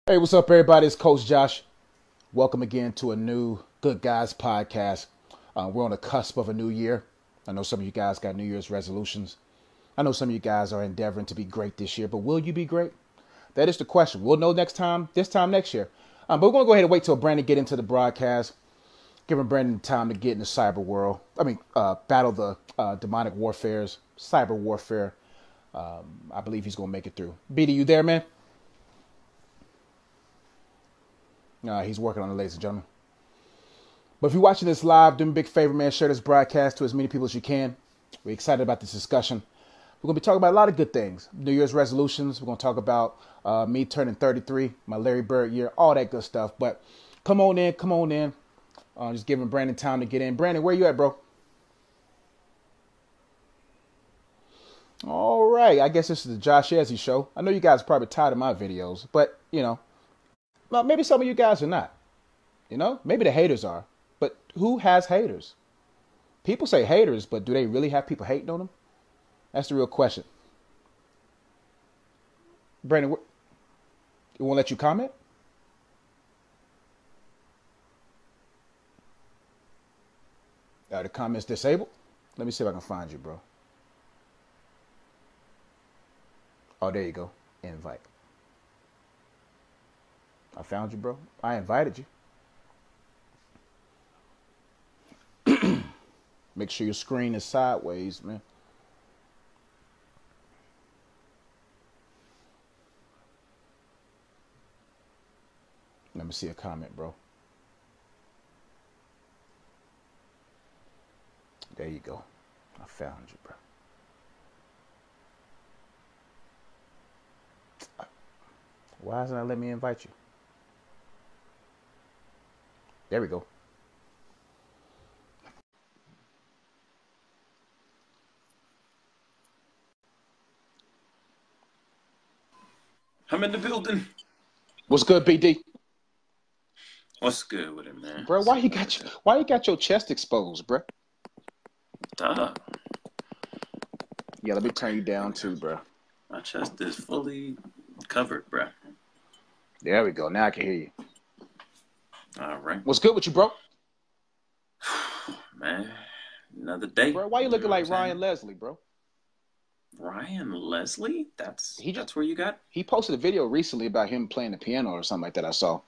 Hey, what's up, everybody? It's Coach Josh. Welcome again to a new Good Guys podcast. We're on the cusp of a new year. I know some of you guys got New Year's resolutions. I know some of you guys are endeavoring to be great this year, but will you be great? That is the question. We'll know this time next year. But we're going to go ahead and wait till Brandon get into the broadcast, giving Brandon time to get in the cyber world. Battle the demonic warfares, cyber warfare. I believe he's going to make it through. BD, you there, man? He's working on it, ladies and gentlemen. But if you're watching this live, do me a big favor, man. Share this broadcast to as many people as you can. We're excited about this discussion. We're going to be talking about a lot of good things. New Year's resolutions. We're going to talk about me turning 33, my Larry Bird year, all that good stuff. But come on in. Just giving Brandon time to get in. Brandon, where you at, bro? All right. I guess this is the Josh Ezzy show. I know you guys are probably tired of my videos, but, well, maybe some of you guys are not. Maybe the haters are. But who has haters? People say haters, but do they really have people hating on them? That's the real question. Brandon, it won't let you comment? Are the comments disabled? Let me see if I can find you, bro. Oh, there you go. Invite. I found you, bro. I invited you. Make sure your screen is sideways, man. Let me see a comment, bro. There you go. I found you, bro. Why isn't it letting me invite you? There we go. I'm in the building. What's good, BD? What's good with it, man? Bro, why you got your chest exposed, bro? Duh. Yeah, let me turn you down too, bro. My chest is fully covered, bro. There we go. Now I can hear you. All right. What's good with you, bro? Man, another day. Bro, why you looking like Ryan Leslie, bro? Ryan Leslie? That's where you got? He posted a video recently about him playing the piano or something like that I saw.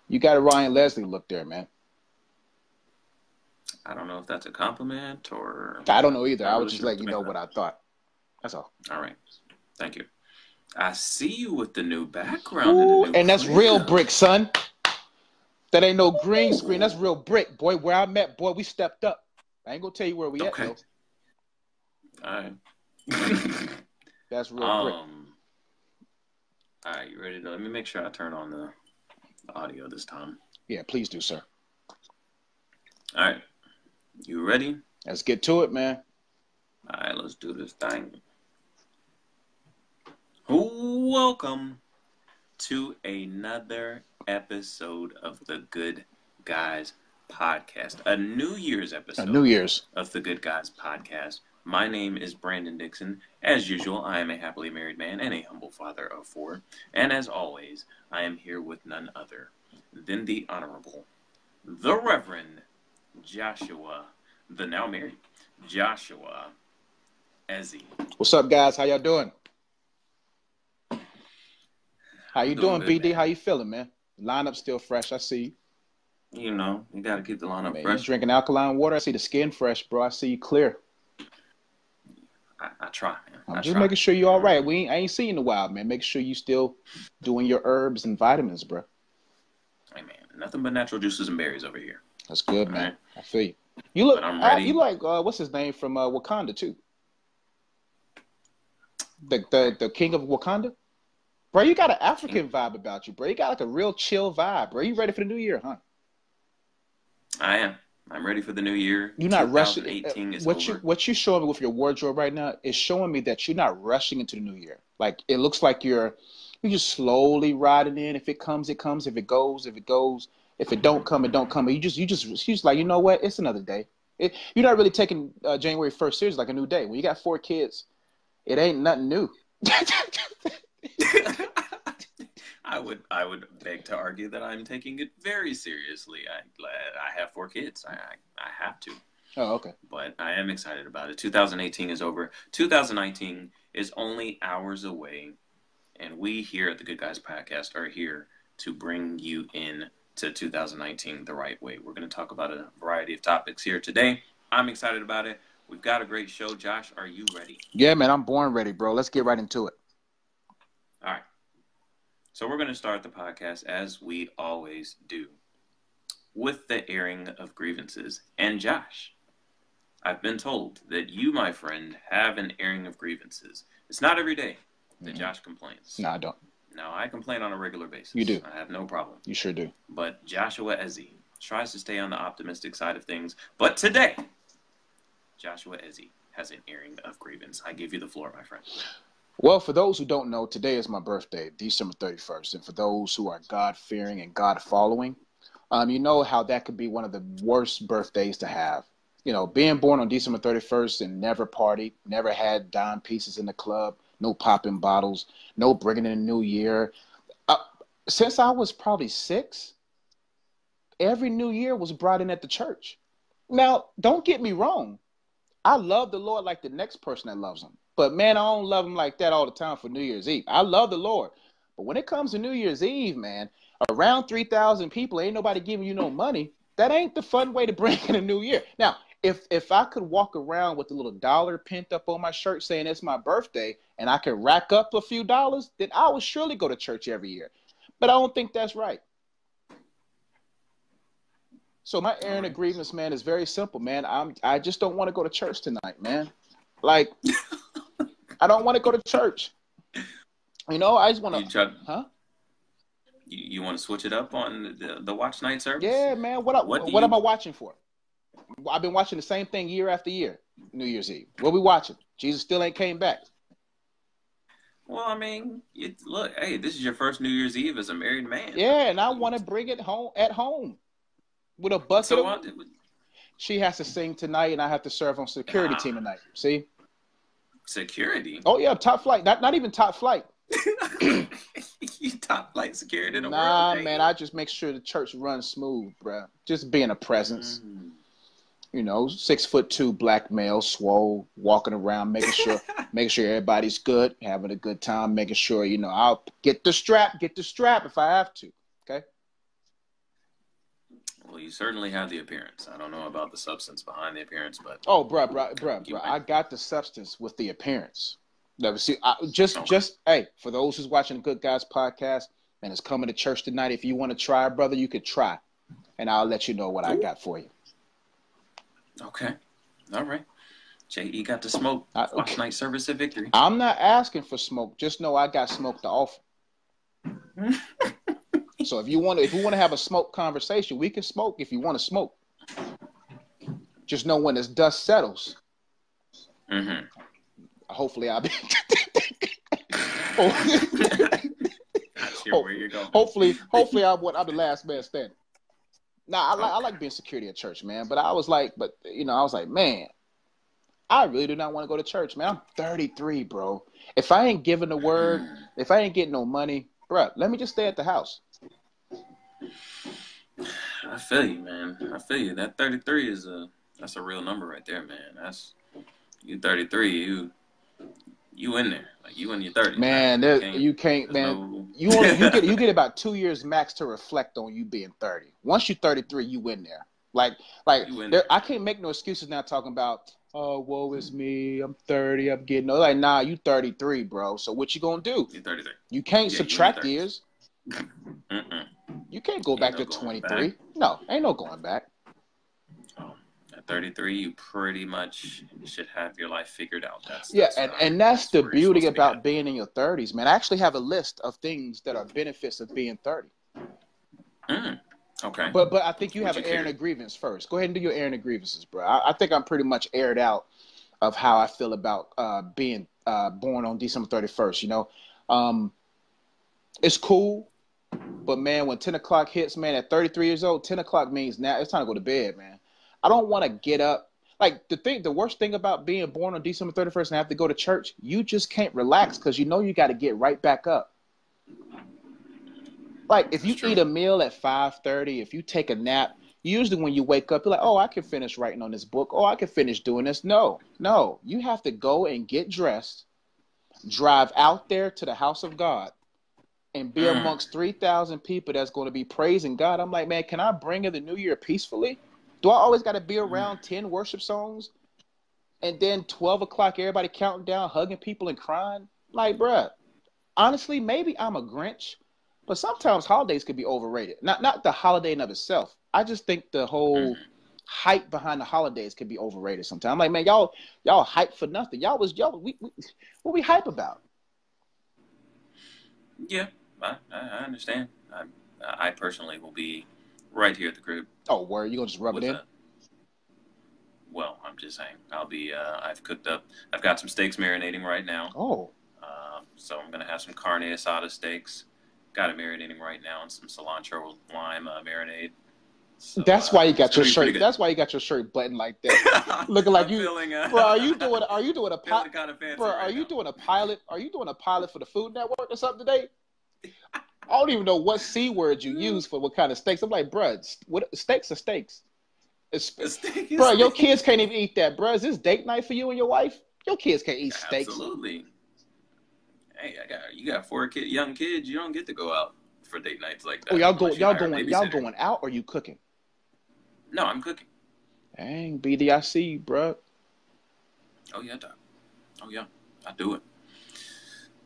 You got a Ryan Leslie look there, man. I don't know if that's a compliment or... I don't know either. I was just letting you know what I thought. That's all. All right. Thank you. I see you with the new background. Ooh, and that's real brick, son. That ain't no green screen. That's real brick, boy. Where I met, boy, we stepped up. I ain't gonna tell you where we at, though. All right. That's real brick. All right, you ready to... Let me make sure I turn on the audio this time. Yeah, please do, sir. All right. You ready? Let's get to it, man. All right, let's do this thing. Welcome to another episode of the Good Guys Podcast. A New Year's episode. Of the Good Guys Podcast. My name is Brandon Dixon. As usual, I am a happily married man and a humble father of 4. And as always, I am here with none other than the Honorable, the Reverend Joshua, the now married Joshua Ezzy. What's up, guys? How y'all doing? How you doing, good, BD? man. How you feeling, man? Lineup still fresh, I see you. You got to keep the lineup fresh. You drinking alkaline water? I see the skin fresh, bro. I see you clear. I try, man. I'm just making sure you're all right. I ain't seen you in a while, man. Make sure you still doing your herbs and vitamins, bro. Hey, man. Nothing but natural juices and berries over here. That's good, man. Right. I feel you. You look. I'm ready. You like what's his name from Wakanda too? The king of Wakanda. Bro, you got an African vibe about you, bro. You got like a real chill vibe, bro. You ready for the new year, huh? I am. I'm ready for the new year. You're not rushing. 2018 is over. What you're showing me with your wardrobe right now is showing me that you're not rushing into the new year. Like it looks like you're just slowly riding in. If it comes, it comes. If it goes, it goes. If it don't come, it don't come. You just like, you know what? It's another day. You're not really taking January 1st seriously like a new day. When you got 4 kids, it ain't nothing new. I would beg to argue that I'm taking it very seriously. I have 4 kids. I have to. Oh, okay. But I am excited about it. 2018 is over. 2019 is only hours away, and we here at the Good Guys Podcast are here to bring you in to 2019 the right way. We're going to talk about a variety of topics here today. I'm excited about it. We've got a great show. Josh, are you ready? Yeah, man, I'm born ready, bro. Let's get right into it. All right. So we're going to start the podcast, as we always do, with the airing of grievances. And Josh, I've been told that you, my friend, have an airing of grievances. It's not every day that Josh complains. No, I don't. No, I complain on a regular basis. You do. I have no problem. You sure do. But Joshua Ezzy tries to stay on the optimistic side of things. But today, Joshua Ezzy has an airing of grievance. I give you the floor, my friend. Well, for those who don't know, today is my birthday, December 31st. And for those who are God-fearing and God-following, you know how that could be one of the worst birthdays to have. You know, being born on December 31st and never partied, never had dime pieces in the club, no popping bottles, no bringing in a new year. Since I was probably 6, every new year was brought in at the church. Now, don't get me wrong. I love the Lord like the next person that loves him. But, man, I don't love him like that all the time for New Year's Eve. I love the Lord. But when it comes to New Year's Eve, man, around 3,000 people, ain't nobody giving you no money. That ain't the fun way to bring in a new year. Now, if I could walk around with a little dollar pent up on my shirt saying it's my birthday and I could rack up a few dollars, then I would surely go to church every year. But I don't think that's right. So my airing of grievance, man, is very simple, man. I just don't want to go to church tonight, man. Like, I don't want to go to church. You know, I just want to. Huh? You want to switch it up on the watch night service? Yeah, man. What am I watching for? I've been watching the same thing year after year. New Year's Eve. What we watching? Jesus still ain't came back. Well, I mean, look, hey, this is your first New Year's Eve as a married man. Yeah, and I want to bring it home at home with a bucket. So she has to sing tonight, and I have to serve on security team tonight. See? Security? Oh yeah, top flight. Not even top flight. You top flight security in the world? Nah, man. I just make sure the church runs smooth, bro. Just being a presence. Mm-hmm. You know, 6'2" black male, swole, walking around, making sure everybody's good, having a good time, making sure, you know, I'll get the strap if I have to. Okay. Well, you certainly have the appearance. I don't know about the substance behind the appearance, but bro, I got the substance with the appearance. Never see. Just hey, for those who's watching the Good Guys Podcast and is coming to church tonight, if you want to try, brother, you could try, and I'll let you know what I got for you. Okay. All right. J.E. got to smoke. Watch night service at Victory. I'm not asking for smoke. Just know I got smoke to offer. So if you want to have a smoke conversation, we can smoke if you want to smoke. Just know when this dust settles. Mm-hmm. Hopefully I'll be. Where you go. Hopefully I'm the last man standing. Nah, I like being security at church, man. But I was like, man, I really do not want to go to church, man. I'm 33, bro. If I ain't giving the word, if I ain't getting no money, bro, let me just stay at the house. I feel you, man. I feel you. That 33 that's a real number right there, man. You 33, you in there. Like, you in your 30s. Man, you can't, man. You get about 2 years max to reflect on you being 30. Once you're 33, you in there. Like I can't make no excuses now talking about, oh, woe is me, I'm 30, I'm getting old. Like, nah, you 33, bro. So what you gonna do? You're 33. You can't subtract years. You can't go back to 23. No, ain't no going back. At 33, you pretty much should have your life figured out. And that's the beauty about being in your 30s, man. I actually have a list of things that are benefits of being 30. Okay. But I think you have an airing of grievance first. Go ahead and do your airing of grievances, bro. I think I'm pretty much aired out of how I feel about being born on December 31st. You know, it's cool, but man, when 10 o'clock hits, man, at 33 years old, 10 o'clock means now it's time to go to bed, man. I don't want to get up. Like, the worst thing about being born on December 31st and have to go to church, you just can't relax because you know you got to get right back up. Like if That's you eat true. a meal at 5:30, if you take a nap, usually when you wake up, you're like, oh, I can finish writing on this book. Oh, I can finish doing this. No, no. You have to go and get dressed, drive out there to the house of God, and be Mm. amongst 3,000 people that's going to be praising God. I'm like, man, can I bring in the new year peacefully? Do I always got to be around 10 worship songs? And then 12 o'clock, everybody counting down, hugging people and crying? Like, bruh, honestly, maybe I'm a Grinch, but sometimes holidays could be overrated. Not the holiday in of itself. I just think the whole Mm. hype behind the holidays could be overrated sometimes. I'm like, man, y'all hype for nothing. What we hype about? Yeah, I understand. I personally will be right here at the crib Oh, where you gonna just rub it with in? a. Well, I'm just saying. I'll be. I've cooked up. I've got some steaks marinating right now. Oh, So I'm gonna have some carne asada steaks. Got it marinating right now, and some cilantro lime marinade. So that's why you it's got your gonna be pretty shirt. good. That's why you got your shirt buttoned like that, looking like I'm you, feeling bro. Are you doing a feeling kind of bro? fancy Are right you now. doing a pilot? Are you doing a pilot for the Food Network or something today? I don't even know what C word you use for what kind of steaks. I'm like, bro, what steaks are steaks. It's, A steak is bro, your steak. kids can't even eat that, bro. Is this date night for you and your wife? Your kids can't eat steaks. Absolutely. Hey, you got young kids. You don't get to go out for date nights like Oh, that unless you hire a y'all babysitter. going out or you cooking? No, I'm cooking. Dang, BD, I see you, bro. Oh yeah, Doc. Oh yeah, I do it.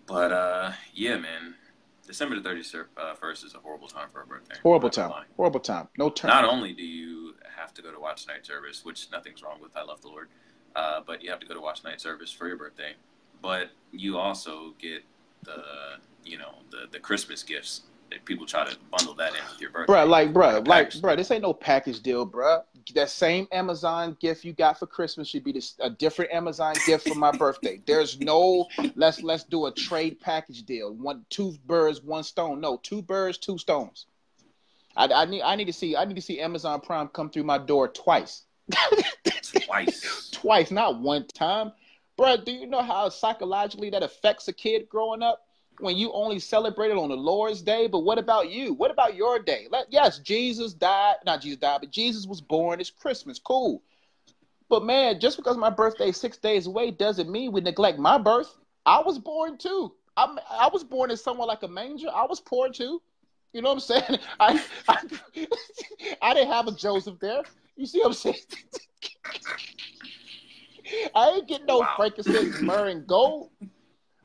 But yeah, man. December the 31st is a horrible time for a birthday. I'm Horrible not gonna time. lie. Horrible time. No turn. Not only do you have to go to watch night service, which nothing's wrong with, I love the Lord, but you have to go to watch night service for your birthday. But you also get the the Christmas gifts. That people try to bundle that in with your birthday, like a package Bro, deal. this ain't no package deal, bro. That same Amazon gift you got for Christmas should be a different Amazon gift for my birthday. There's no let's do a trade package deal. Two birds, one stone. No, two birds, two stones. I need to see Amazon Prime come through my door twice. Twice. Twice, not one time. Bro, do you know how psychologically that affects a kid growing up? When you only celebrate it on the Lord's Day, but what about you? What about your day? Yes, Jesus died, not Jesus died, but Jesus was born. It's Christmas, cool. But man, just because my birthday is 6 days away doesn't mean we neglect my birth. I was born too. I was born in somewhere like a manger. I was poor too. You know what I'm saying? I, I didn't have a Joseph there. You see what I'm saying? I ain't getting no Wow. frankincense, myrrh, and gold.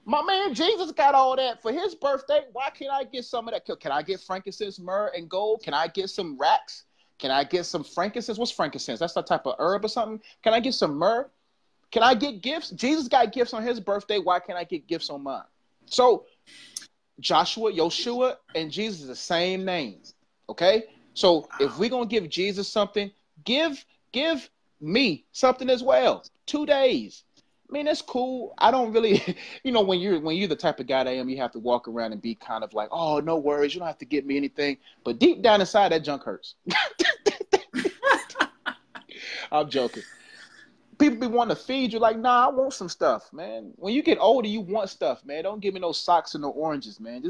My man Jesus got all that for his birthday. Why can't I get some of that? Can I get frankincense, myrrh, and gold? Can I get some racks? Can I get some frankincense? What's frankincense? That's a type of herb or something. Can I get some myrrh? Can I get gifts? Jesus got gifts on his birthday. Why can't I get gifts on mine? So Joshua, and Jesus is the same name. Okay? So if we're gonna give Jesus something, give me something as well. 2 days. I mean, that's cool. I don't really, when you're the type of guy that I am, you have to walk around and be kind of like, oh, no worries, you don't have to give me anything. But deep down inside, that junk hurts. I'm joking. People be wanting to feed you like, nah, I want some stuff, man. When you get older, you want stuff, man. Don't give me no socks and no oranges, man.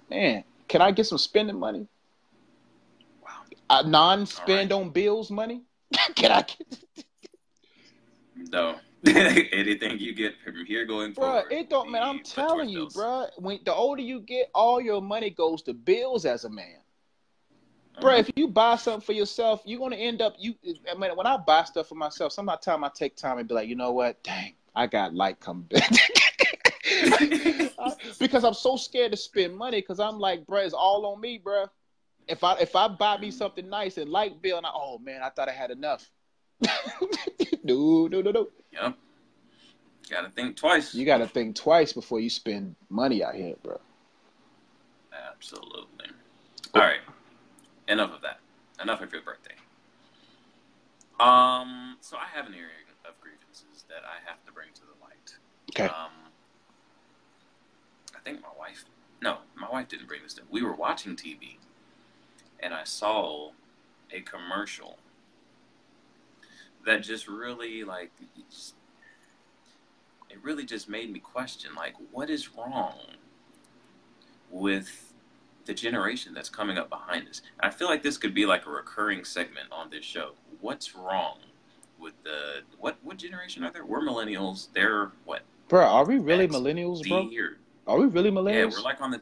Man, can I get some spending money? Wow. Non-spend Right. on bills money? Can I get? No. Anything you get from here going Bro, forward it will don't, man. I'm be put telling towards you, bills. bro. When the older you get, all your money goes to bills as a man. Bro, Mm-hmm. if you buy something for yourself, you're gonna end up. I mean, when I buy stuff for myself, sometimes I take time and be like, you know what? Dang, I got light coming back. Because I'm so scared to spend money. Because I'm like, bro, it's all on me, bro. If I buy me something nice and light bill, and oh man, I thought I had enough. No, no, no, no. Yep. Gotta think twice. You got to think twice before you spend money out here, bro. Absolutely. All right. Enough of that. Enough of your birthday. So I have an area of grievances that I have to bring to the light. Okay. I think my wife didn't bring this up. We were watching TV, and I saw a commercial that just really, it really just made me question, like, what is wrong with the generation that's coming up behind us. And I feel like this could be like a recurring segment on this show. What's wrong with the what generation are there? We're millennials. They're what? Bro, are we really X, millennials, Z, bro? or Are we really millennials? yeah, we're like on the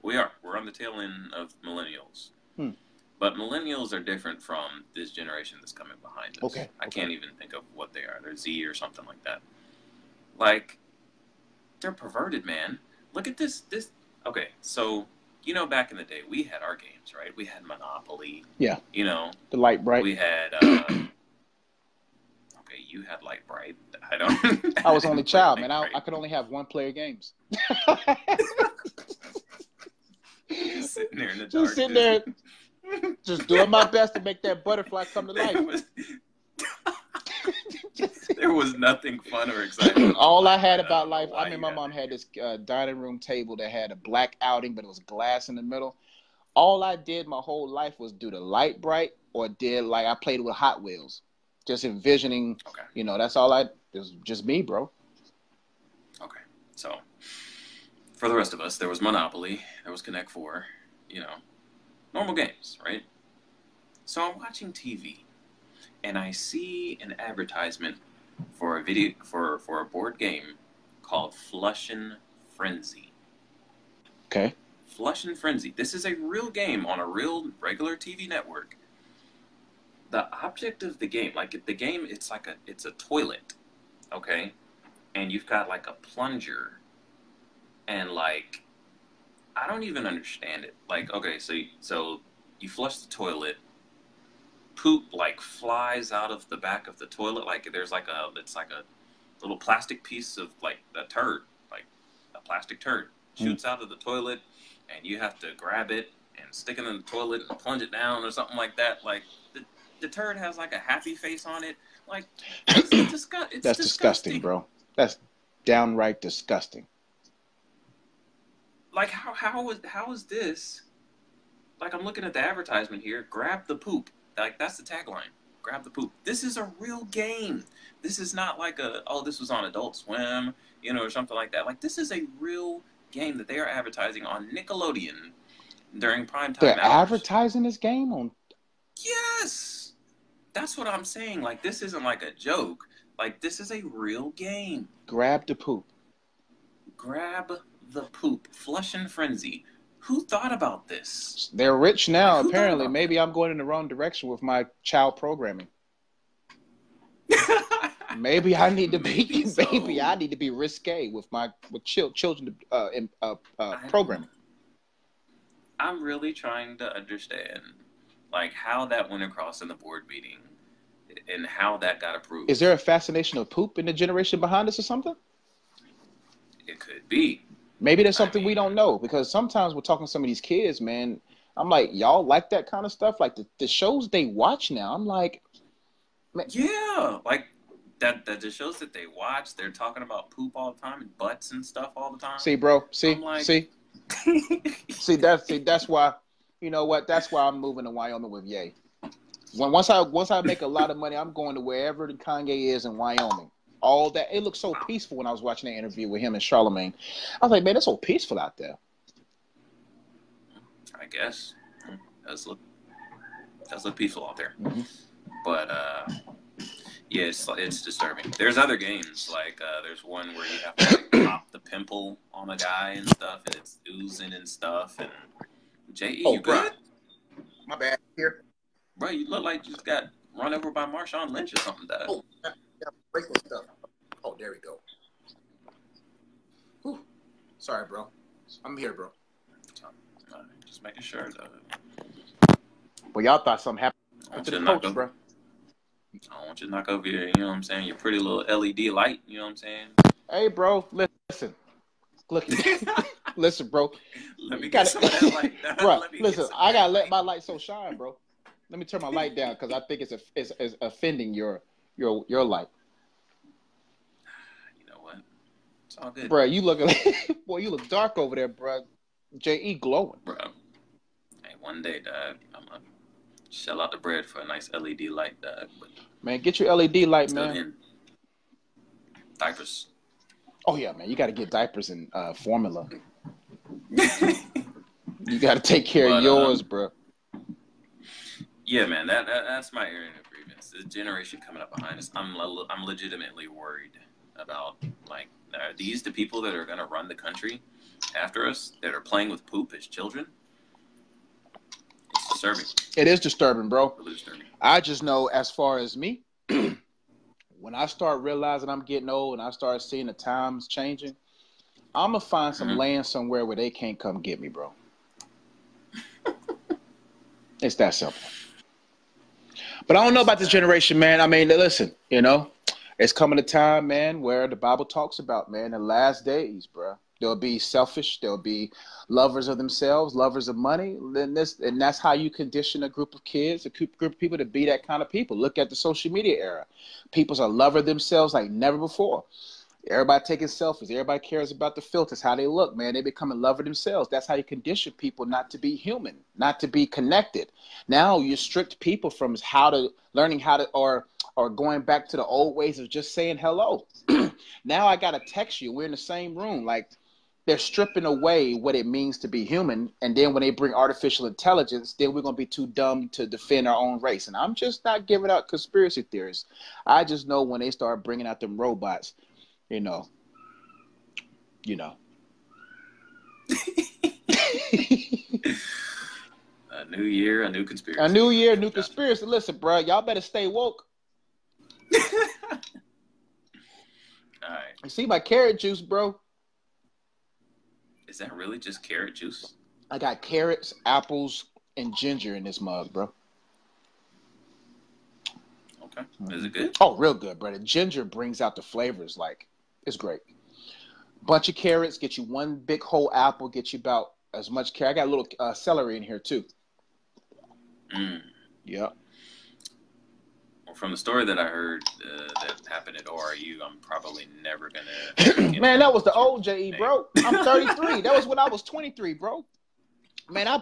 we're on the tail end of millennials. But millennials are different from this generation that's coming behind us. Okay. I can't even think of what they are. They're Z or something like that. Like, they're perverted, man. Look at this. Okay, so, you know, back in the day, we had our games, right? We had Monopoly. Yeah. You know. The Light Bright. We had, okay, you had Light Bright. I don't. I was only child, man. I could only have one-player games. Sitting there in the dark. Just sitting there. Just doing my best to make that butterfly come to life. There was nothing fun or exciting. All I had about life, I mean, my mom had this dining room table that had a black outing, but it was glass in the middle. All I did my whole life was do the Light Bright, or I played with Hot Wheels. Just envisioning, you know, that's all it was just me, bro. Okay. So, for the rest of us, there was Monopoly, there was Connect 4, you know. Normal games, right? So I'm watching TV, and I see an advertisement for a board game called Flushin' Frenzy. Okay. Flushin' Frenzy. This is a real game on a real regular TV network. The object of the game, like the game, it's a toilet, okay? And you've got like a plunger, and like, I don't even understand it. Like, okay, so you flush the toilet, poop like flies out of the back of the toilet. Like it's like a little plastic piece of like a turd, like a plastic turd shoots out of the toilet, and you have to grab it and stick it in the toilet and plunge it down or something like that. Like the turd has like a happy face on it. Like it's That's disgusting, bro. That's downright disgusting. Like how is this? Like I'm looking at the advertisement here. Grab the poop. Like that's the tagline. Grab the poop. This is a real game. This is not like this was on Adult Swim, you know, or something like that. Like this is a real game that they are advertising on Nickelodeon during prime time. They're advertising this game on. Yes, that's what I'm saying. Like this isn't like a joke. Like this is a real game. Grab the poop. Grab the poop. Flushin' Frenzy. Who thought about this? They're rich now, apparently. Maybe I'm going in the wrong direction with my child programming. Maybe I need to be I need to be risque with children programming. I'm really trying to understand like how that went across in the board meeting and how that got approved. Is there a fascination of poop in the generation behind us or something? It could be. Maybe there's something we don't know, because sometimes we're talking to some of these kids, man. I'm like, y'all like that kind of stuff? Like the shows they watch now, I'm like, man. Yeah, like that the shows that they watch, they're talking about poop all the time and butts and stuff all the time. See, bro, see, that's why, you know what? That's why I'm moving to Wyoming with Ye. Once I make a lot of money, I'm going to wherever the Kanye is in Wyoming. All that, it looked so peaceful when I was watching the interview with him and Charlemagne. I was like, man, it's so peaceful out there. I guess it does look peaceful out there. Mm-hmm. But yeah, it's disturbing. There's other games like there's one where you have to like pop the pimple on a guy and stuff, and it's oozing and stuff. And J.E., you good? My bad. Here, bro, you look like you just got run over by Marshawn Lynch or something. Oh, yeah, breaking stuff. Oh, there we go. Whew. Sorry, bro. I'm here, bro. Just making sure. Well, y'all thought something happened to the coach, bro. I don't want you to knock over your, you know what I'm saying, your pretty little LED light, you know what I'm saying? Hey, bro, listen. Look, listen, bro. Let me get some of that light. Bro, listen, I got to let my light so shine, bro. Let me turn my light down because I think it's offending your light. You know what? It's all good. Bro, you look dark over there, bro. J.E. glowing. Bro, hey, one day, dog, I'm going to shell out the bread for a nice LED light, dog. But man, get your LED light, man. In. Diapers. Oh, yeah, man. You got to get diapers and formula. You got to take care of yours, bro. Yeah, man, that's my area of grievance. The generation coming up behind us, I'm legitimately worried about, like, are these the people that are going to run the country after us, that are playing with poop as children? It's disturbing. It is disturbing, bro. Really disturbing. I just know, as far as me, when I start realizing I'm getting old and I start seeing the times changing, I'm going to find some land somewhere where they can't come get me, bro. It's that simple. But I don't know about this generation, man. I mean, listen, you know, it's coming a time, man, where the Bible talks about, man, the last days, bro. There'll be selfish. There'll be lovers of themselves, lovers of money. And that's how you condition a group of kids, a group of people to be that kind of people. Look at the social media era. People's a lover of themselves like never before. Everybody taking selfies. Everybody cares about the filters, how they look, man. They become a lover of themselves. That's how you condition people not to be human, not to be connected. Now you strict people from learning how to, or going back to the old ways of just saying hello. Now I got to text you. We're in the same room. Like, they're stripping away what it means to be human. And then when they bring artificial intelligence, then we're going to be too dumb to defend our own race. And I'm just not giving out conspiracy theories. I just know when they start bringing out them robots, you know. A new year, a new conspiracy. A new year, new conspiracy. Listen, bro, y'all better stay woke. All right. You see my carrot juice, bro? Is that really just carrot juice? I got carrots, apples, and ginger in this mug, bro. Okay. Is it good? Oh, real good, bro. The ginger brings out the flavors. Like, it's great. Bunch of carrots, get you one big whole apple, get you about as much carrot. I got a little celery in here, too. Yep. Well, from the story that I heard that happened at ORU, I'm probably never going to... Man, that was the old JE, bro. I'm 33. That was when I was 23, bro. Man, I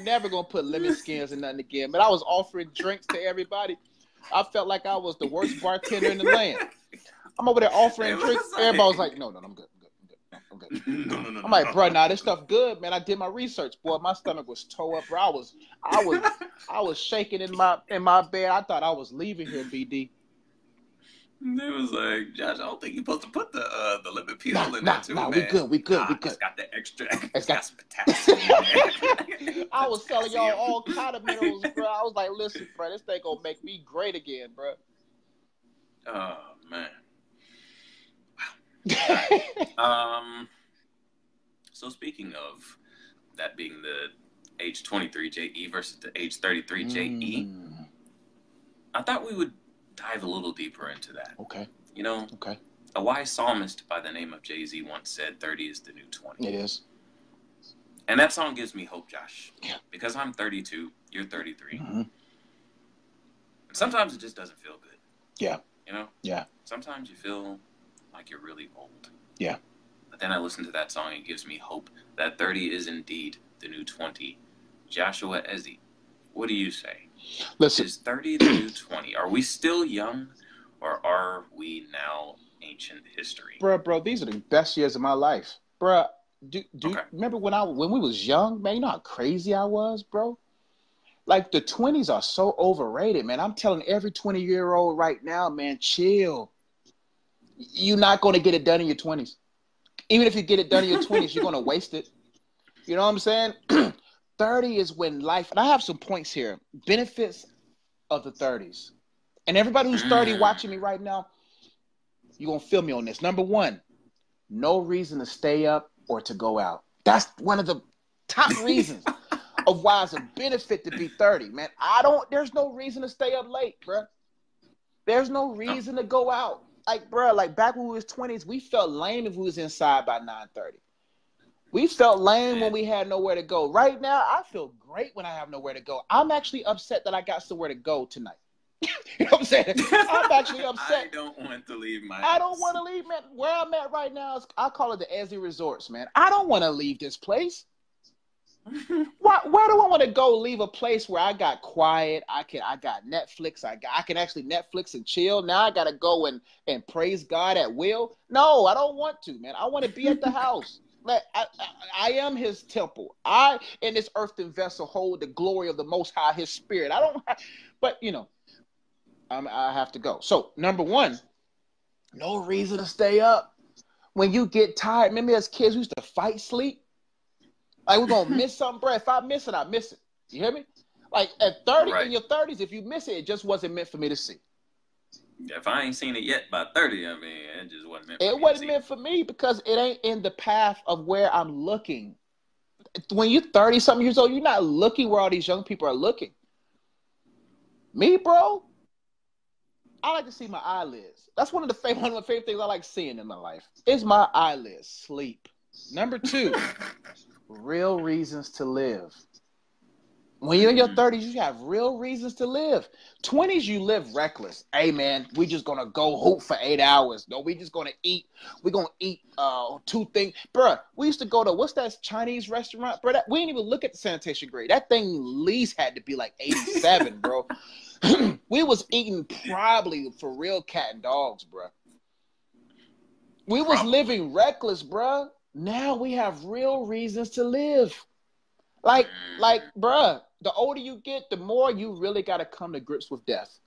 never going to put lemon skins in nothing again. But I was offering drinks to everybody. I felt like I was the worst bartender in the land. I'm over there offering drinks. Everybody was like, no, I'm good. I'm good. No. I'm like, bro, nah, this stuff good, man. I did my research, boy. My stomach was toe up, bro. I was shaking in my bed. I thought I was leaving here, BD. It was like, Josh, I don't think you're supposed to put the lemon peel in there too, man. We good. It's got the extra. It's got some potassium. I was telling y'all all kind of minerals, bro. I was like, listen, bro, this thing gonna make me great again, bro. Oh man. So speaking of that being the age 23 JE versus the age 33 JE, I thought we would dive a little deeper into that. Okay. You know, okay. A wise psalmist by the name of Jay-Z once said 30 is the new 20. It is. And that song gives me hope, Josh. Yeah. Because I'm 32, you're 33. Mm-hmm. Sometimes it just doesn't feel good. Yeah. You know? Yeah. Sometimes you feel like you're really old. Yeah. But then I listen to that song and it gives me hope that 30 is indeed the new 20. Joshua Ezzy, what do you say? Listen. Is 30 the new 20? Are we still young or are we now ancient history? Bro, these are the best years of my life. Bro, do Okay. remember when we was young, man, you know how crazy I was, bro? Like, the 20s are so overrated, man. I'm telling every 20-year-old right now, man, chill. You're not going to get it done in your 20s. Even if you get it done in your 20s, you're going to waste it. You know what I'm saying? 30 is when life, and I have some points here, benefits of the 30s. And everybody who's 30 watching me right now, you're going to feel me on this. Number one, no reason to stay up or to go out. That's one of the top reasons of why it's a benefit to be 30, man. There's no reason to stay up late, bro. There's no reason to go out. Like, bro, like back when we was 20s, we felt lame if we was inside by 9:30. We felt lame when we had nowhere to go. Right now, I feel great when I have nowhere to go. I'm actually upset that I got somewhere to go tonight. You know what I'm saying? I'm actually upset. I don't want to leave my house. I don't want to leave, man. Where I'm at right now, I call it the Ezzy Resorts, man. I don't want to leave this place. Where do I want to go leave a place where I got quiet? I got Netflix. I can actually Netflix and chill. Now I got to go and praise God at will. No, I don't want to, man. I want to be at the house. I am his temple. I, in this earthen vessel, hold the glory of the Most High, his spirit. I don't, but I have to go. So, number one, no reason to stay up. When you get tired, remember as kids, we used to fight sleep. Like, we're going to miss something, bro. If I miss it, I miss it. You hear me? Like, at 30, in your 30s, if you miss it, it just wasn't meant for me to see. If I ain't seen it yet by 30, I mean, it just wasn't meant for me. It wasn't meant for me because it ain't in the path of where I'm looking. When you're 30-something years old, you're not looking where all these young people are looking. Me, bro, I like to see my eyelids. That's one of my favorite things I like seeing in my life. Is my eyelids. Sleep. Number two, real reasons to live. When you're in your 30s, you have real reasons to live. 20s, you live reckless. Hey, man, we just going to go hoop for 8 hours. No, we just going to eat. We're going to eat 2 things. Bruh, we used to go to, what's that Chinese restaurant? Bruh, we didn't even look at the sanitation grade. That thing at least had to be like 87, bro. We was eating probably for real cat and dogs, bruh. We was living reckless, bruh. Now we have real reasons to live. Like, bruh, the older you get, the more you really got to come to grips with death.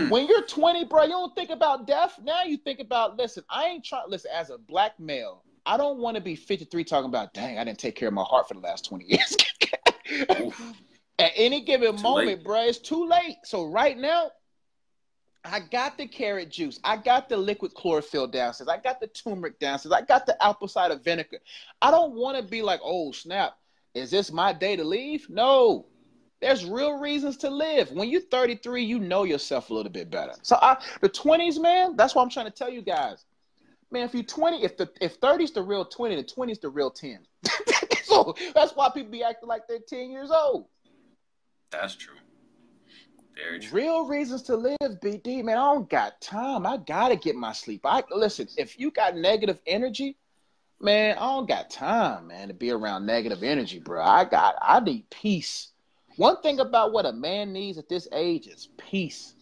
When you're 20, bro, you don't think about death. Now you think about, listen, as a black male, I don't want to be 53 talking about, dang, I didn't take care of my heart for the last 20 years. At any given moment, bro, it's too late. So right now, I got the carrot juice. I got the liquid chlorophyll downstairs. I got the turmeric downstairs. I got the apple cider vinegar. I don't want to be like, oh, snap. Is this my day to leave? No. There's real reasons to live. When you're 33, you know yourself a little bit better. So the 20s, man, that's what I'm trying to tell you guys. Man, if you're 20, if 30's the real 20, the 20's the real 10. So that's why people be acting like they're 10 years old. That's true. Very true. Real reasons to live, BD, man. I don't got time. I gotta get my sleep. Listen, if you got negative energy, man, I don't got time, man, to be around negative energy, bro. I need peace. One thing about what a man needs at this age is peace.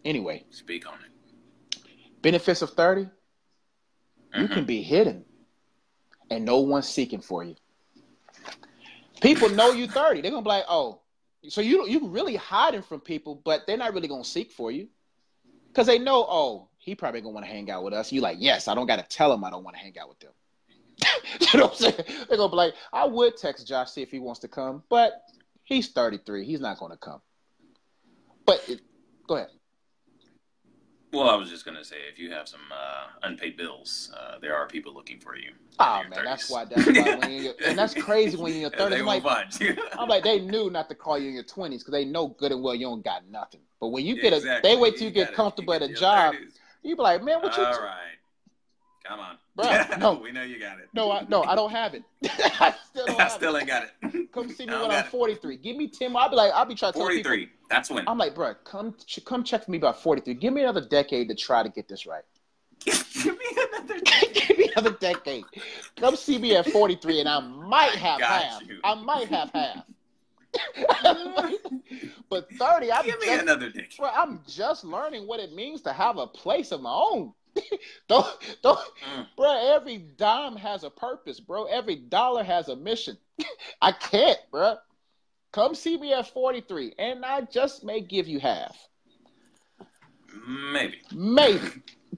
Anyway. Speak on it. Benefits of 30. You can be hidden and no one's seeking for you. People know you 30. They're gonna be like, oh, so you really hiding from people, but they're not really gonna seek for you. Because they know, oh, he probably gonna want to hang out with us. You like, yes, I don't gotta tell him I don't want to hang out with them. You know what I'm saying? They're gonna be like, I would text Josh, see if he wants to come, but he's 33. He's not gonna come. But go ahead. Well, I was just gonna say, if you have some unpaid bills, there are people looking for you. Oh man, 30s. That's why and that's crazy when you're in your 30s. I'm like, they knew not to call you in your 20s because they know good and well you don't got nothing. But when you they wait till you get comfortable at a job, 30s. You be like, man, what you? All right, come on, bro. No, we know you got it. No, I don't have it. I still ain't got it. Come see me when I'm 43. Give me 10 more. I'll be trying to tell 43. People, that's when. I'm like, bro, come check for me about 43. Give me another decade to try to get this right. Give me another decade. Give me another decade. Come see me at 43, and I might have half. I might have half. But 30, give me another decade. Bro, I'm just learning what it means to have a place of my own. Don't, bro. Every dime has a purpose, bro. Every dollar has a mission. I can't, bro. Come see me at 43, and I just may give you half. Maybe.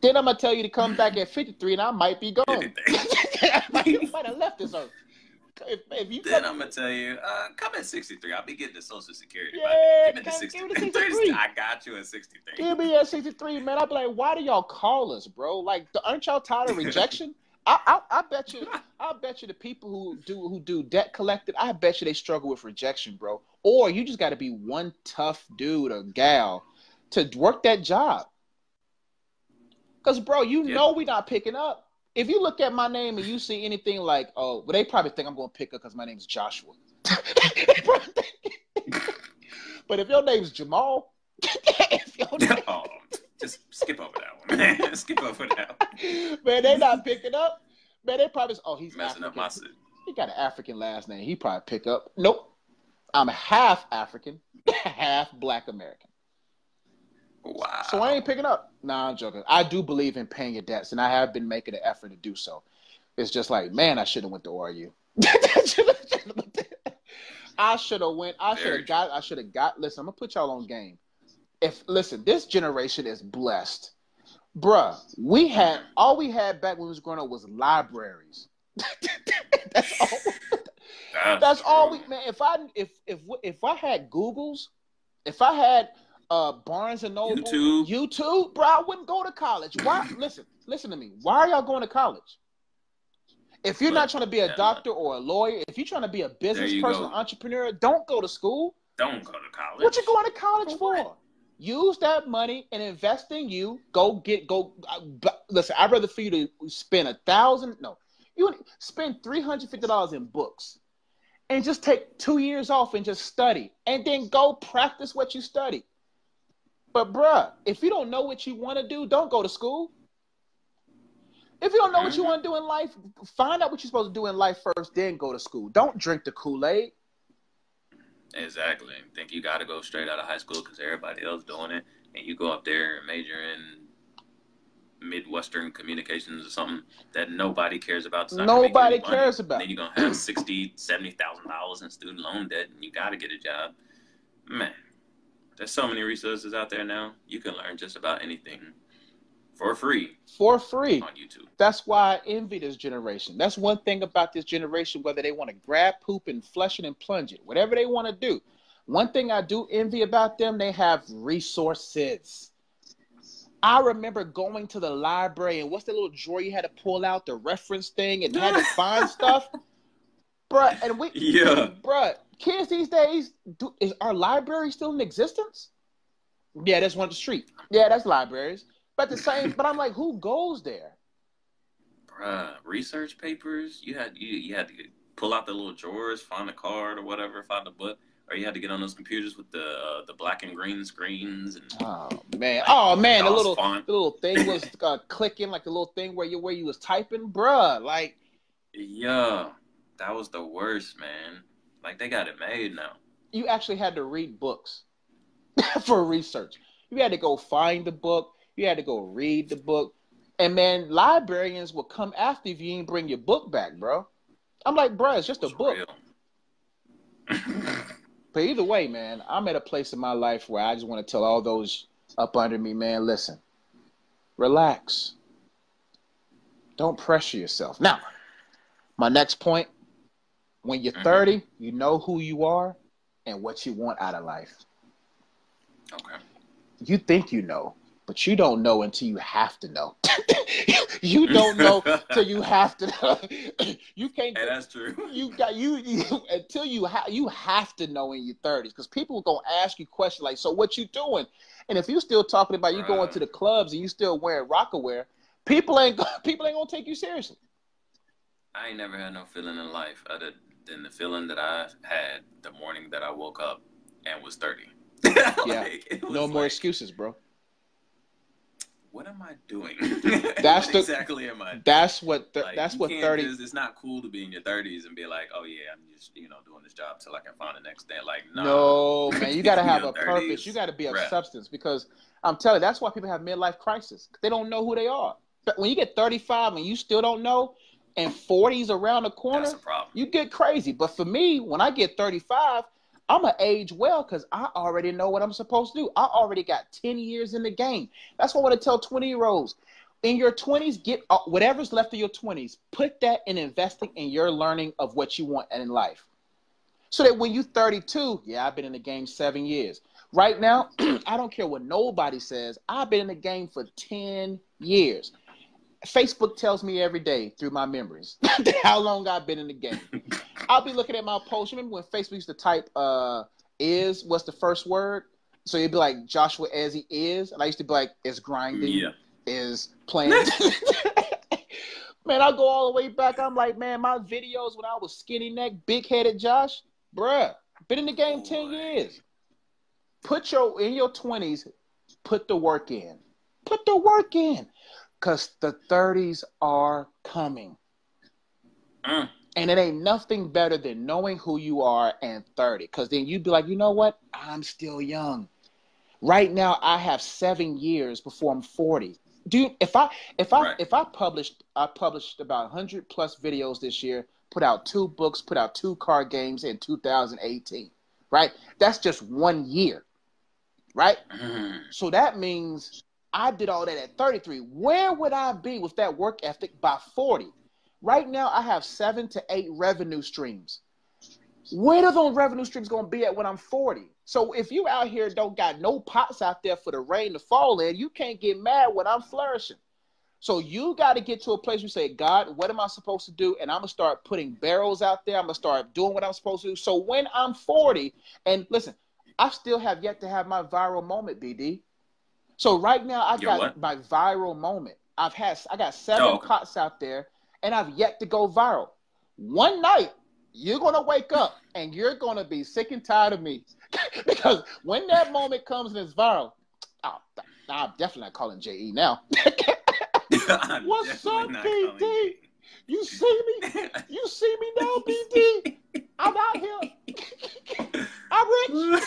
Then I'm gonna tell you to come back at 53, and I might be gone. I might have left this earth. If you then I'm gonna tell you, come at 63. I'll be getting the Social Security. Yeah, give me the 63. I got you at 63. Give me at 63, man. I'll be like, why do y'all call us, bro? Like, aren't y'all tired of rejection? I bet you the people who do debt collected, I bet you they struggle with rejection, bro. Or you just got to be one tough dude or gal to work that job. Because, bro, you know we not picking up. If you look at my name and you see anything like, oh, well, they probably think I'm going to pick up because my name's Joshua. But if your name's Jamal, just skip over that one, man. Skip over that one. Man, they not picking up. Man, they probably, he's messing African. Up my city. He got an African last name. He probably pick up. Nope. I'm half African, half Black American. Wow. So I ain't picking up. Nah, I'm joking. I do believe in paying your debts, and I have been making an effort to do so. It's just like, man, I should have went to RU. I should have went. I should have got. Listen, I'm gonna put y'all on game. Listen, this generation is blessed, bruh. All we had back when we was growing up was libraries. That's all. That's all we, man. If I had Googles, if I had Barnes and Noble, YouTube, bro, I wouldn't go to college. Why? Listen to me. Why are y'all going to college? If you're not trying to be a doctor or a lawyer, if you're trying to be a business person, an entrepreneur, don't go to school. Don't go to college. What you going to college for? Use that money and invest in you. Listen, I'd rather for you to spend you spend $350 in books and just take 2 years off and just study and then go practice what you study. But bruh, if you don't know what you want to do, don't go to school. If you don't know what you want to do in life, find out what you're supposed to do in life first, then go to school. Don't drink the Kool-Aid. Exactly. Think you got to go straight out of high school because everybody else doing it, and you go up there and major in Midwestern communications or something that nobody cares about. Nobody cares about. And then you're going to have $60,000, $70,000 in student loan debt, and you got to get a job. Man, there's so many resources out there now. You can learn just about anything for free. For free. On YouTube. That's why I envy this generation. That's one thing about this generation, whether they want to grab poop and flush it and plunge it, whatever they want to do. One thing I do envy about them, they have resources. I remember going to the library, and what's the little drawer you had to pull out, the reference thing, and had to find stuff? Bruh, bruh, kids these days, is our library still in existence? Yeah, that's one on the street. Yeah, that's libraries. But but I'm like, who goes there? Bruh, research papers, you had to pull out the little drawers, find a card or whatever, find a book. Or you had to get on those computers with the black and green screens. And oh man, the little thing was clicking, like the little thing where you was typing, bruh. Like, yeah, that was the worst, man. Like, they got it made now. You actually had to read books for research. You had to go find the book. You had to go read the book. And man, librarians will come after if you ain't bring your book back, bro. I'm like, bruh, it's just a book. But either way, man, I'm at a place in my life where I just want to tell all those up under me, man, listen, relax. Don't pressure yourself. Now, my next point, when you're 30, you know who you are and what you want out of life. Okay. You think you know, but you don't know until you have to know. You don't know till you have to know. You can't. Hey, that's true. Until you have to know in your 30s, because people are gonna ask you questions like, "So what you doing?" And if you still talking about you going to the clubs and you still wearing Rocawear, people ain't gonna take you seriously. I ain't never had no feeling in life other than the feeling that I had the morning that I woke up and was 30. Yeah, no more excuses, bro. What am I doing? That's what exactly am I? That's what 30. It's not cool to be in your 30s and be like, oh yeah, I'm just doing this job till I can find the next day. Like, no, man, you gotta have a purpose. You gotta be of substance, because I'm telling you, that's why people have midlife crisis. They don't know who they are. But when you get 35 and you still don't know, and 40's around the corner, that's a problem. You get crazy. But for me, when I get 35. I'm going to age well because I already know what I'm supposed to do. I already got 10 years in the game. That's what I want to tell 20-year-olds. In your 20s, get whatever's left of your 20s, put that in investing in your learning of what you want in life. So that when you're 32, yeah, I've been in the game 7 years. Right now, I don't care what nobody says. I've been in the game for 10 years. Facebook tells me every day through my memories how long I've been in the game. I'll be looking at my posts. Remember when Facebook used to type what's the first word? So you'd be like, Joshua Ezzy is. And I used to be like, is grinding, is playing. Man, I go all the way back. I'm like, man, my videos when I was skinny neck, big-headed Josh, bruh, been in the game 10 years. In your 20s, put the work in. Put the work in. Because the 30s are coming. And it ain't nothing better than knowing who you are and 30. Because then you'd be like, you know what? I'm still young. Right now, I have 7 years before I'm 40. Dude, if I published about 100 plus videos this year, put out 2 books, put out 2 card games in 2018, right? That's just 1 year, right? So that means I did all that at 33. Where would I be with that work ethic by 40? Right now, I have 7 to 8 revenue streams. Where are those revenue streams going to be at when I'm 40? So if you out here don't got no pots out there for the rain to fall in, you can't get mad when I'm flourishing. So you got to get to a place where you say, God, what am I supposed to do? And I'm going to start putting barrels out there. I'm going to start doing what I'm supposed to do. So when I'm 40, and listen, I still have yet to have my viral moment, BD. So right now I got my viral moment. I got 7 pots out there, and I've yet to go viral. One night, you're going to wake up and you're going to be sick and tired of me. Because when that moment comes and it's viral, I'm definitely not calling JE now. What's up, BD? You see me? You see me now, BD? I'm out here. I'm rich.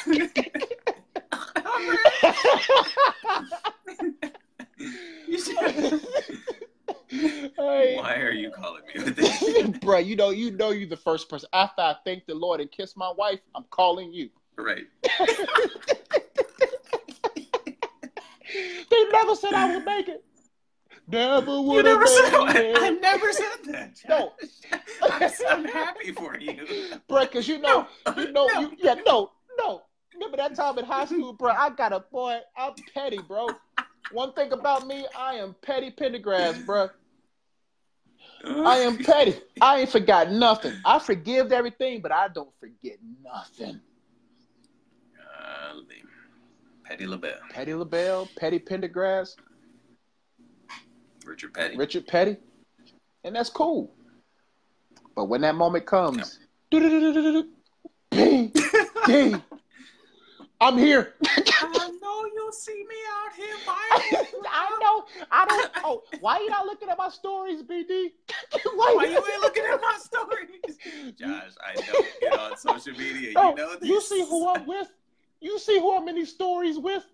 Hey. Why are you calling me with this? Bro, you know you're the first person. After I thank the Lord and kiss my wife, I'm calling you. Right. They never said I would make it. Never would have made it. I never said that. No. I'm happy for you. Bro, because no. Remember that time in high school, bro? I'm petty, bro. One thing about me, I am petty Pendergrass, bro. I am petty. I ain't forgot nothing. I forgive everything, but I don't forget nothing. Petty LaBelle. Petty LaBelle, Petty Pendergrass. Richard Petty. And that's cool. But when that moment comes, bing, ding, I'm here. I know you'll see me out here viral. I know. I don't. Oh, why you not looking at my stories, BD? Why you ain't looking at my stories? Josh, I don't get on social media. You know this. You see who I'm with? You see who I'm in these stories with?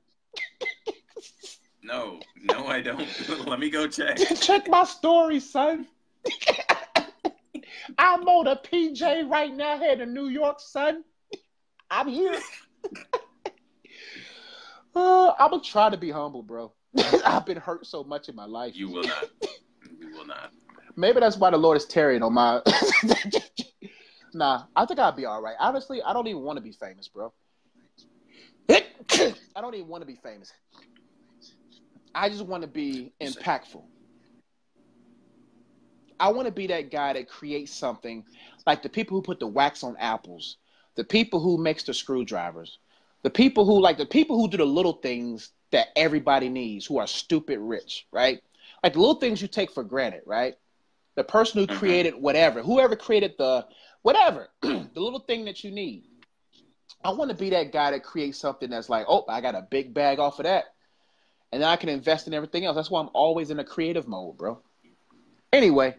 No, I don't. Let me go check. Check my stories, son. I'm on a PJ right now here in New York, son. I'm here. I'm going to try to be humble, bro. I've been hurt so much in my life. You will not. You will not. Maybe that's why the Lord is tarrying on my... Nah, I think I'll be all right. Honestly, I don't even want to be famous, bro. I don't even want to be famous. I just want to be impactful. I want to be that guy that creates something like the people who put the wax on apples, the people who makes the screwdrivers, the people who do the little things that everybody needs, who are stupid rich, right? Like the little things you take for granted, right? The person who created whatever, whoever created the whatever, the little thing that you need. I want to be that guy that creates something that's like, oh, I got a big bag off of that. And then I can invest in everything else. That's why I'm always in a creative mode, bro. Anyway,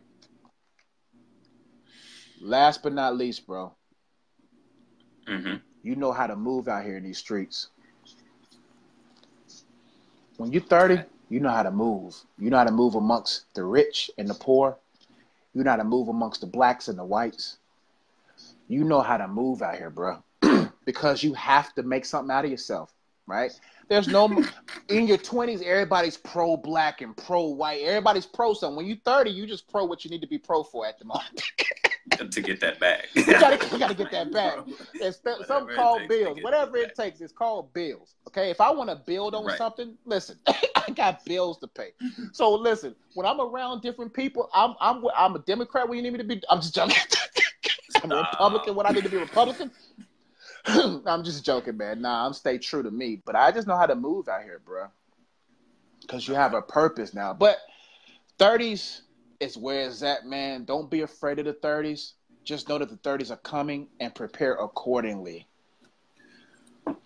last but not least, bro. You know how to move out here in these streets. When you're 30, you know how to move. You know how to move amongst the rich and the poor. You know how to move amongst the blacks and the whites. You know how to move out here, bro. Because you have to make something out of yourself, right? There's no... In your 20s, everybody's pro-black and pro-white. Everybody's pro something. When you're 30, you just pro what you need to be pro for at the moment. To get that back. You gotta get that back. It's something called bills. Whatever it takes, it's called bills. Okay? If I want to build on something, listen, I got bills to pay. So listen, when I'm around different people, I'm a Democrat when you need me to be. I'm just joking. I'm a Republican when I need to be Republican. I'm just joking, man. Nah, I'm stay true to me. But I just know how to move out here, bro. Because you have a purpose now. But 30s is where it's at, man. Don't be afraid of the 30s. Just know that the 30s are coming and prepare accordingly.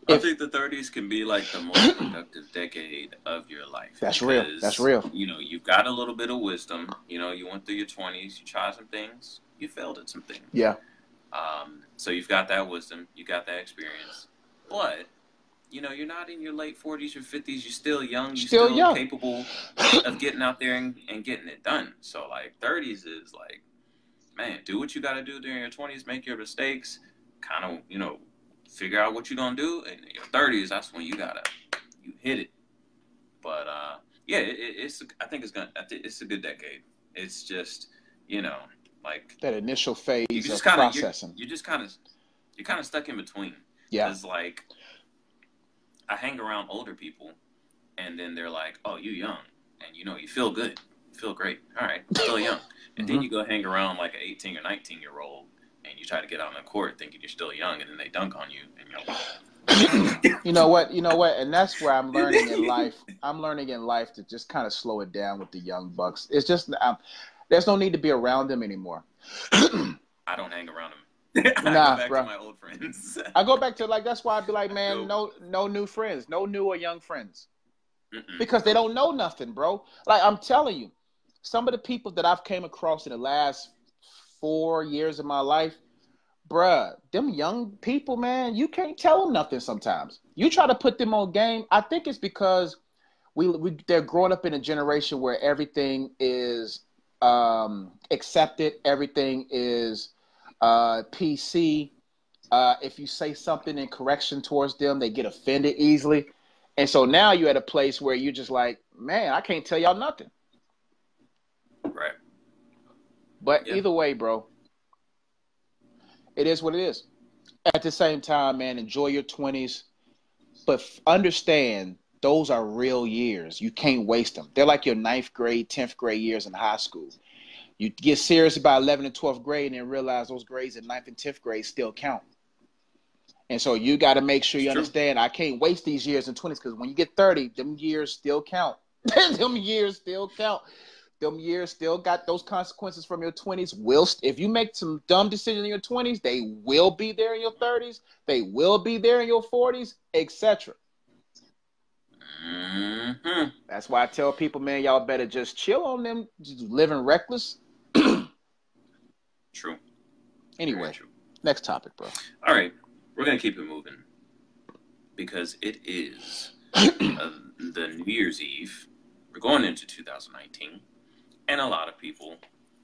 I think the 30s can be like the most productive decade of your life. That's real. That's real. You know, you've got a little bit of wisdom. You know, you went through your 20s. You tried some things. You failed at some things. Yeah. So you've got that wisdom, you got that experience, but you're not in your late 40s or 50s. You're still young. You're Still still young. capable of getting out there and getting it done. So, like, 30s is like, man, do what you got to do during your 20s. Make your mistakes. Kind of, figure out what you're going to do. And in your 30s, that's when you hit it. But, yeah, I think it's a good decade. It's just, like that initial phase of kinda, processing. You're kind of stuck in between. Yeah. Because, like, I hang around older people, and then they're like, "Oh, you young, and you feel good, you feel great. All right, still young." And then you go hang around like an 18 or 19-year-old, and you try to get out on the court thinking you're still young, and then they dunk on you, and you're like, You know what? And that's where I'm learning in life. I'm learning in life to just kind of slow it down with the young bucks. It's just there's no need to be around them anymore. I don't hang around them. I go back to my old friends. I go back to, like, that's why I'd be like, man, no new friends, no new or young friends. Because they don't know nothing, bro. Like, I'm telling you, some of the people that I've came across in the last 4 years of my life, bruh, them young people, man, you can't tell them nothing sometimes. You try to put them on game. I think it's because they're growing up in a generation where everything is accepted, everything is PC. If you say something in correction towards them, they get offended easily. And so now you're at a place where you're just like, man, I can't tell y'all nothing. Right. But either way, bro, it is what it is. At the same time, man, enjoy your 20s. But understand, those are real years. You can't waste them. They're like your 9th grade, 10th grade years in high school. You get serious about 11th and 12th grade and then realize those grades in 9th and 10th grade still count. And so you got to make sure you understand, I can't waste these years in 20s, because when you get 30, them years still count. Them years still count. Them years still got those consequences from your 20s. If you make some dumb decisions in your 20s, they will be there in your 30s. They will be there in your 40s, etc. Mm-hmm. That's why I tell people, man, y'all better just chill on them, just living reckless. True. Anyway, next topic, bro. All right. We're going to keep it moving because it is the New Year's Eve. We're going into 2019, and a lot of people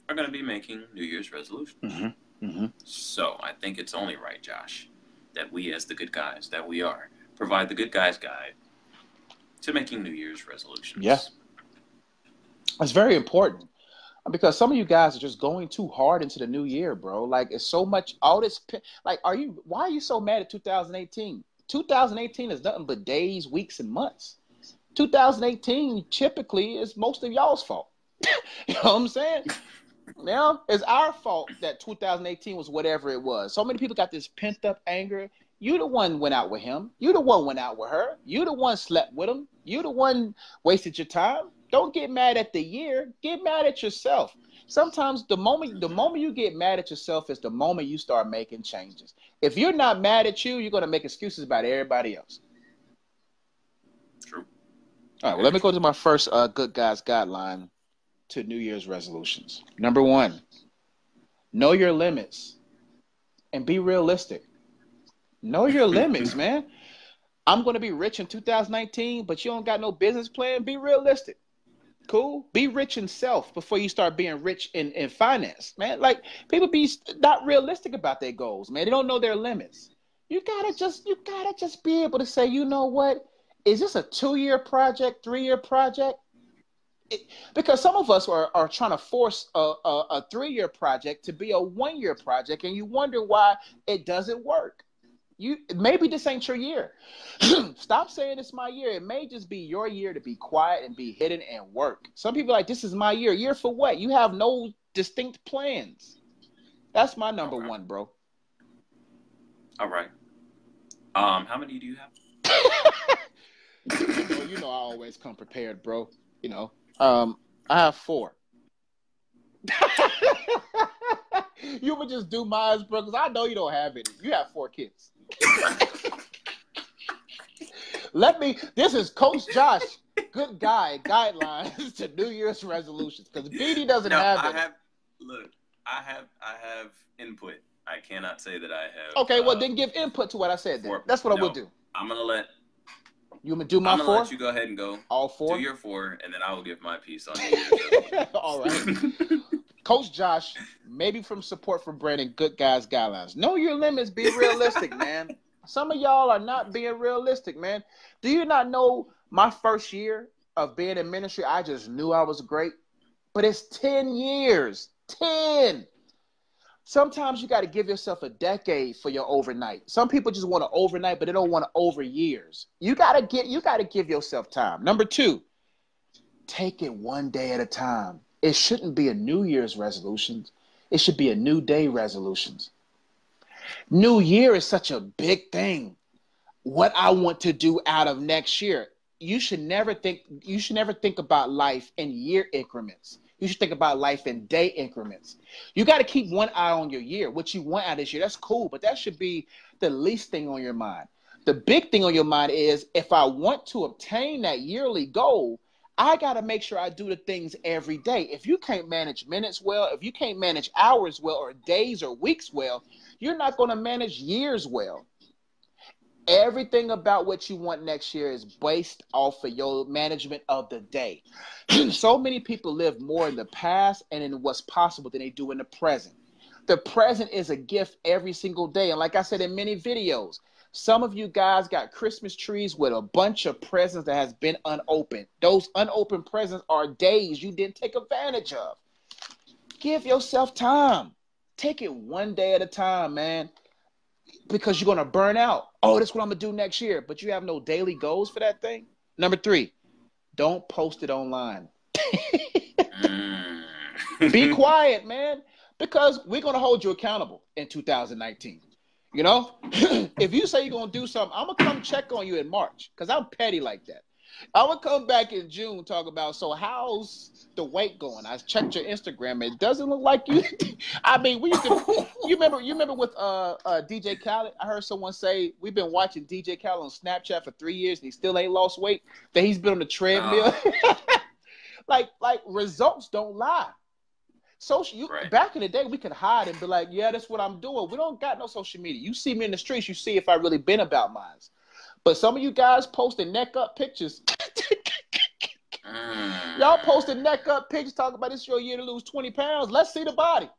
are going to be making New Year's resolutions. Mm-hmm. Mm-hmm. So I think it's only right, Josh, that we, as the good guys that we are, provide the good guys guide to making New Year's resolutions. Yeah. It's very important. Because some of you guys are just going too hard into the new year, bro. Like, it's so much, all this, like, why are you so mad at 2018? 2018 is nothing but days, weeks, and months. 2018 typically is most of y'all's fault. You know what I'm saying? Now, it's our fault that 2018 was whatever it was. So many people got this pent up anger. You the one went out with him. You the one went out with her. You the one slept with him. You the one wasted your time. Don't get mad at the year. Get mad at yourself. Sometimes the moment you get mad at yourself is the moment you start making changes. If you're not mad at you, you're going to make excuses about everybody else. True. All right, well, let me go to my first Good Guys guideline to New Year's resolutions. Number 1, know your limits and be realistic. Know your limits, man. I'm going to be rich in 2019, but you don't got no business plan. Be realistic. Cool. Be rich in self before you start being rich in finance, man. Like, people be not realistic about their goals, man. They don't know their limits. You gotta just be able to say, you know what? Is this a 2-year project, 3-year project? Because some of us are trying to force a 3-year project to be a 1-year project, and you wonder why it doesn't work. Maybe this ain't your year. Stop saying it's my year. It may just be your year to be quiet and be hidden and work. Some people are like, this is my year. Year for what? You have no distinct plans. That's my number 1, bro. All right. How many do you have? You know I always come prepared, bro. You know. I have 4. You would just do mine, bro, because I know you don't have any. You have 4 kids. This is Coach Josh, good guy, guidelines to New Year's resolutions, because BD doesn't have it. I have input. I cannot say that I have. Okay, well, then give input to what I said then. That's what I would do. I'm going to let You want me to do my I'm gonna 4? let you go ahead and go. All 4? Do your 4, and then I will give my piece on New Year's. All right. Coach Josh, maybe from support from Brandon, good guys guidelines. Know your limits. Be realistic, man. Some of y'all are not being realistic, man. Do you not know my first year of being in ministry, I just knew I was great? But it's 10 years. 10. Sometimes you got to give yourself a decade for your overnight. Some people just want to overnight, but they don't want to over years. You got to give yourself time. Number 2, take it one day at a time. It shouldn't be a New Year's resolutions. It should be a new day resolutions. New Year is such a big thing. What I want to do out of next year. You should never think about life in year increments. You should think about life in day increments. You got to keep one eye on your year. What you want out of this year, that's cool, but that should be the least thing on your mind. The big thing on your mind is, if I want to obtain that yearly goal, I got to make sure I do the things every day. If you can't manage minutes well, if you can't manage hours well, or days or weeks well, you're not going to manage years well. Everything about what you want next year is based off of your management of the day. So many people live more in the past and in what's possible than they do in the present. The present is a gift every single day. And like I said in many videos, some of you guys got Christmas trees with a bunch of presents that has been unopened. Those unopened presents are days you didn't take advantage of. Give yourself time. Take it one day at a time, man. Because you're going to burn out. Oh, that's what I'm going to do next year. But you have no daily goals for that thing. Number 3, don't post it online. Be quiet, man. Because we're going to hold you accountable in 2019. You know, if you say you're going to do something, I'm going to come check on you in March. Because I'm petty like that. I'm going to come back in June, talk about, so how's the weight going? I checked your Instagram. It doesn't look like you. I mean, you remember with DJ Khaled? I heard someone say, we've been watching DJ Khaled on Snapchat for 3 years and he still ain't lost weight, that he's been on the treadmill. like results don't lie. Right. Back in the day, we could hide and be like, yeah, that's what I'm doing. We don't got no social media. You see me in the streets, you see if I really been about mine. But some of you guys posting neck up pictures. Y'all posting neck up pictures talking about this your year to lose 20 pounds. Let's see the body.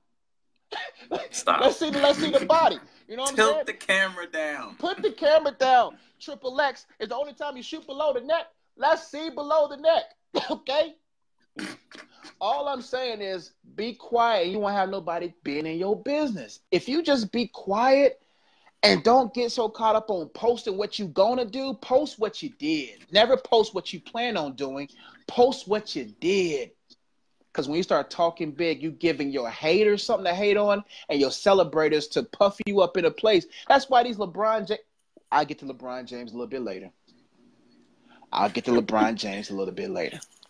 Stop. Let's see the body. You know what I'm saying? Tilt the camera down. Put the camera down. XXX is the only time you shoot below the neck. Let's see below the neck. Okay? All I'm saying is be quiet. You won't have nobody being in your business. If you just be quiet and don't get so caught up on posting what you gonna do, post what you did. Never post what you plan on doing. Post what you did. Because when you start talking big, you giving your haters something to hate on and your celebrators to puff you up in a place. That's why these LeBron James... I'll get to LeBron James a little bit later.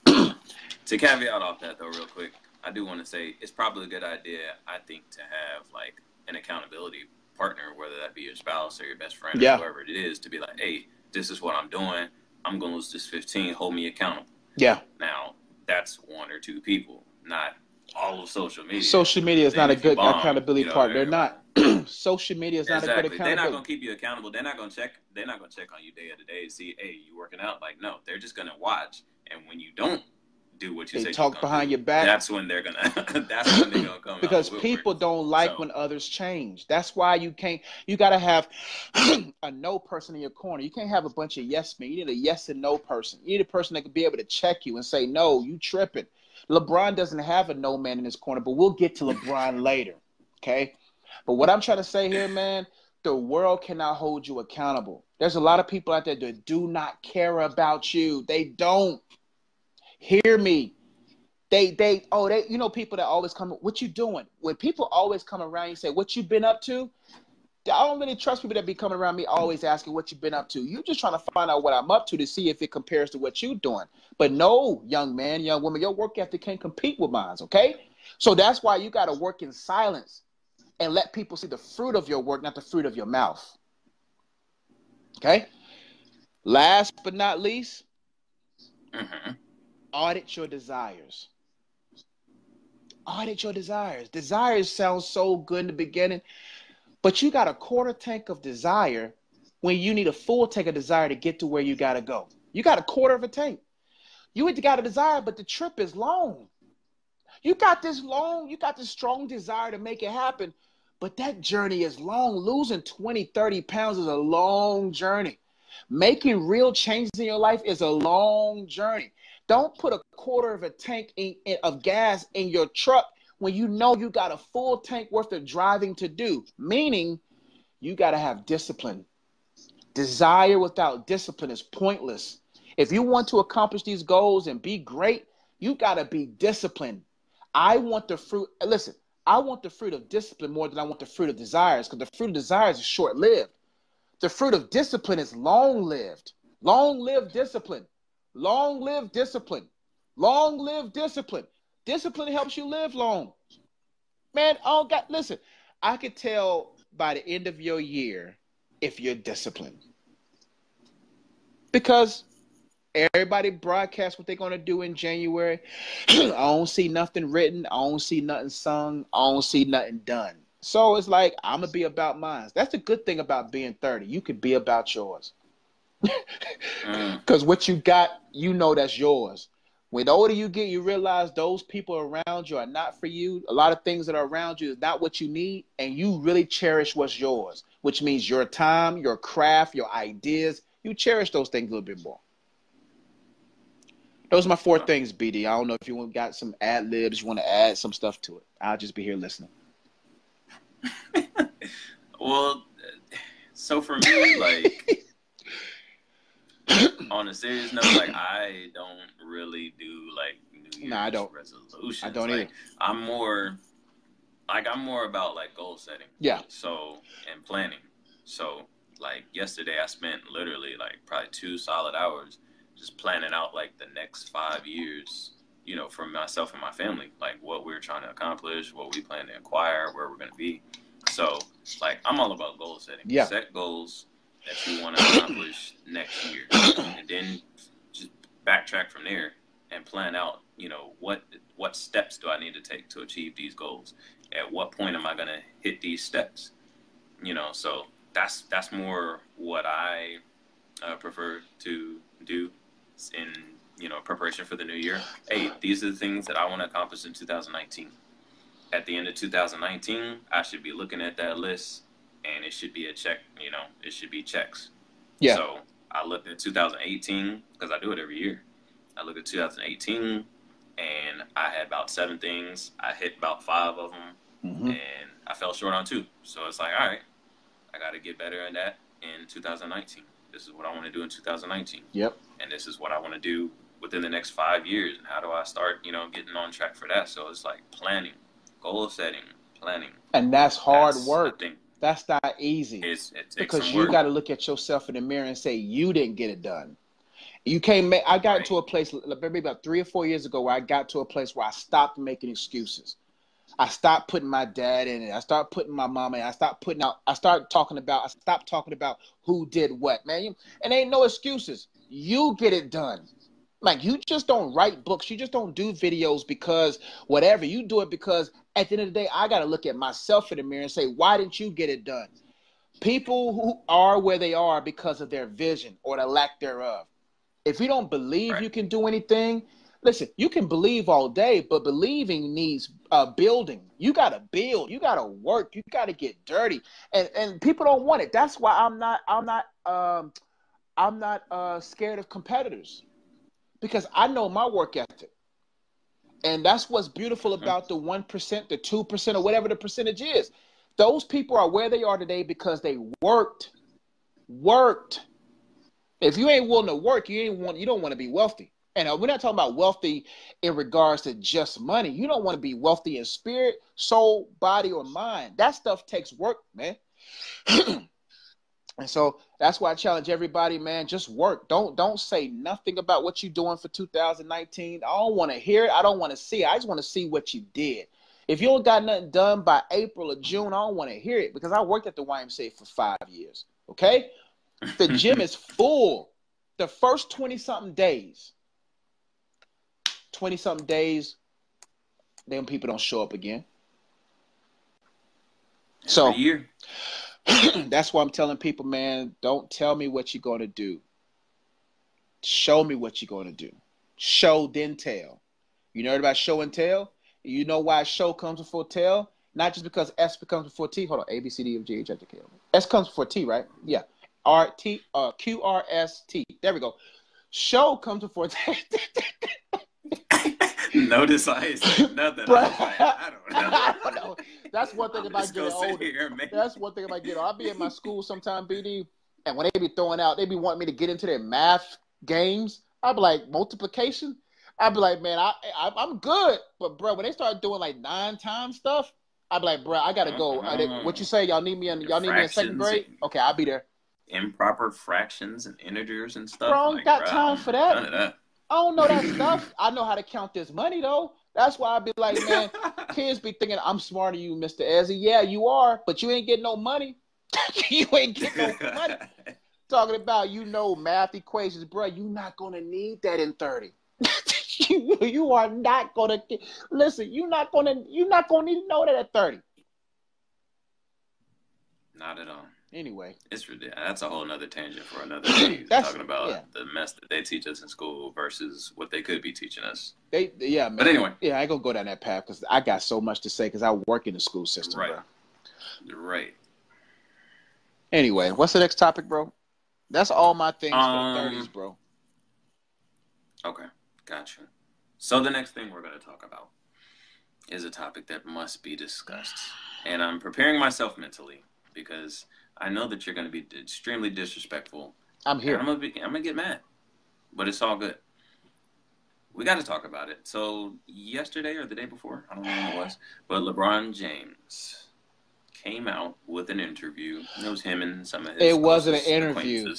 To caveat off that, though, real quick, I do want to say it's probably a good idea, I think, to have, like, an accountability partner, whether that be your spouse or your best friend or whoever it is, to be like, hey, this is what I'm doing. I'm going to lose this 15. Hold me accountable. Yeah. Now, that's 1 or 2 people, not all of social media. Social media is not a good accountability partner. They're not. Social media is not a good accountability. They're not going to keep you accountable. They're not going to check. They're not going to check on you day to day to see, hey, you working out? Like, no, they're just going to watch. And when you don't do what you say, talk behind your back. That's when they're gonna. That's when they're gonna come. Because people don't like when others change. That's why you can't. You gotta have a no person in your corner. You can't have a bunch of yes men. You need a yes and no person. You need a person that can be able to check you and say, no, you tripping. LeBron doesn't have a no man in his corner, but we'll get to LeBron later. Okay. But what I'm trying to say here, man, the world cannot hold you accountable. There's a lot of people out there that do not care about you. They don't. Hear me. They you know, people that always come, what you doing? When people always come around you say, what you been up to? I don't really trust people that be coming around me always asking what you been up to. You just trying to find out what I'm up to see if it compares to what you doing. But no, young man, young woman, your work ethic can't compete with mine, okay? So that's why you got to work in silence and let people see the fruit of your work, not the fruit of your mouth. Okay? Last but not least, audit your desires. Audit your desires. Desires sound so good in the beginning, but you got a quarter tank of desire when you need a full tank of desire to get to where you got to go. You got a quarter of a tank. You got a desire, but the trip is long. You got this strong desire to make it happen, but that journey is long. Losing 20, 30 pounds is a long journey. Making real changes in your life is a long journey. Don't put a quarter of a tank of gas in your truck when you know you got a full tank worth of driving to do. Meaning, you got to have discipline. Desire without discipline is pointless. If you want to accomplish these goals and be great, you got to be disciplined. I want the fruit of discipline more than I want the fruit of desires, because the fruit of desires is short-lived. The fruit of discipline is long-lived. Long-lived discipline. Long-lived discipline. Long-lived discipline. Discipline helps you live long. Man, listen, I could tell by the end of your year if you're disciplined. Because everybody broadcasts what they're going to do in January. I don't see nothing written. I don't see nothing sung. I don't see nothing done. So it's like, I'm going to be about mine. That's the good thing about being 30. You can be about yours. Because what you got, you know that's yours. When the older you get, you realize those people around you are not for you. A lot of things that are around you is not what you need, and you really cherish what's yours, which means your time, your craft, your ideas. You cherish those things a little bit more. Those are my 4 things, BD. I don't know if you got some ad-libs, you want to add some stuff to it. I'll just be here listening. Well, so for me, like, on a serious note, like, I don't really do, like, New Year's resolutions. I don't either. I'm more about, like, goal setting. Yeah. So, and planning. So, like, yesterday I spent literally, like, probably 2 solid hours just planning out, like, the next 5 years, you know, for myself and my family, like, what we're trying to accomplish, what we plan to acquire, where we're going to be. So, like, I'm all about goal setting. Yeah. Set goals that you want to accomplish next year, and then just backtrack from there and plan out, you know, what steps do I need to take to achieve these goals? At what point am I going to hit these steps? You know, so that's more what I prefer to do in, you know, preparation for the new year. Hey, these are the things that I want to accomplish in 2019. At the end of 2019, I should be looking at that list, and it should be a check, you know, it should be checks. Yeah. So I looked at 2018, because I do it every year. I look at 2018, and I had about 7 things. I hit about 5 of them, and I fell short on 2. So it's like, all right, I got to get better at that in 2019. This is what I want to do in 2019. Yep. And this is what I want to do within the next 5 years. And how do I start, you know, getting on track for that? So it's like planning, goal setting, planning. And that's hard work. I think that's not easy. it takes because some you work. got to look at yourself in the mirror and say, you didn't get it done. You can't make, I got into a place maybe about 3 or 4 years ago where I got to a place where I stopped making excuses. I stopped putting my dad in it. I started putting my mama in. I stopped talking about who did what, man. And ain't no excuses. You get it done. Like, you just don't write books. You just don't do videos because whatever. You do it because at the end of the day, I got to look at myself in the mirror and say, why didn't you get it done? People who are where they are because of their vision or the lack thereof. If you don't believe you can do anything, listen, you can believe all day, but believing needs building. You got to build. You got to work. You got to get dirty. And people don't want it. That's why I'm not scared of competitors, because I know my work ethic. And that's what's beautiful about the 1%, the 2%, or whatever the percentage is. Those people are where they are today because they worked. If you ain't willing to work, you don't want to be wealthy. And we're not talking about wealthy in regards to just money. You don't want to be wealthy in spirit, soul, body, or mind. That stuff takes work, man. And so that's why I challenge everybody, man. Just work. Don't say nothing about what you're doing for 2019. I don't want to hear it. I don't want to see it. I just want to see what you did. If you don't got nothing done by April or June, I don't want to hear it, because I worked at the YMCA for 5 years. Okay? The gym is full. The first 20-something days, then people don't show up again. Every year. That's why I'm telling people, man, don't tell me what you're going to do. Show me what you're going to do. Show, then tell. You know about show and tell? You know why show comes before tell? Not just because S becomes before T. Hold on. A, B, C, D, F, G, H, I, J, K, L. S comes before T, right? Yeah. R, T, Q, R, S, T. There we go. Show comes before T. Notice I said nothing. I don't know. I don't know. That's one thing about getting older. That's one thing about getting older. I'll be in my school sometime, BD, and when they be throwing out, they be wanting me to get into their math games. I'll be like, multiplication? I'll be like, man, I'm good. But, bro, when they start doing like 9 times stuff, I'll be like, bro, I got to go. What you say? Y'all need me in second grade? Okay, I'll be there. Improper fractions and integers and stuff. Bro, I don't got time for that. None of that. I don't know that stuff. I know how to count this money, though. That's why I be like, man, kids be thinking I'm smarter than you, Mr. Ezzy. Yeah, you are, but you ain't getting no money. You ain't getting no money. Talking about, math equations, bro. You're not going to need that in 30. You are not going to listen. You're not going to need to know that at 30. Not at all. Anyway, it's ridiculous. That's a whole nother tangent for another day. Talking about the mess that they teach us in school versus what they could be teaching us. Man. But anyway, I ain't gonna go down that path because I got so much to say because I work in the school system, right? Bro. Right. Anyway, what's the next topic, bro? That's all my things for the 30s, bro. Okay, gotcha. So the next thing we're gonna talk about is a topic that must be discussed, and I'm preparing myself mentally because I know that you're going to be extremely disrespectful. I'm here. I'm gonna get mad, but it's all good. We got to talk about it. So yesterday or the day before, I don't know when it was, but LeBron James came out with an interview. It was him and some of his. It wasn't an interview.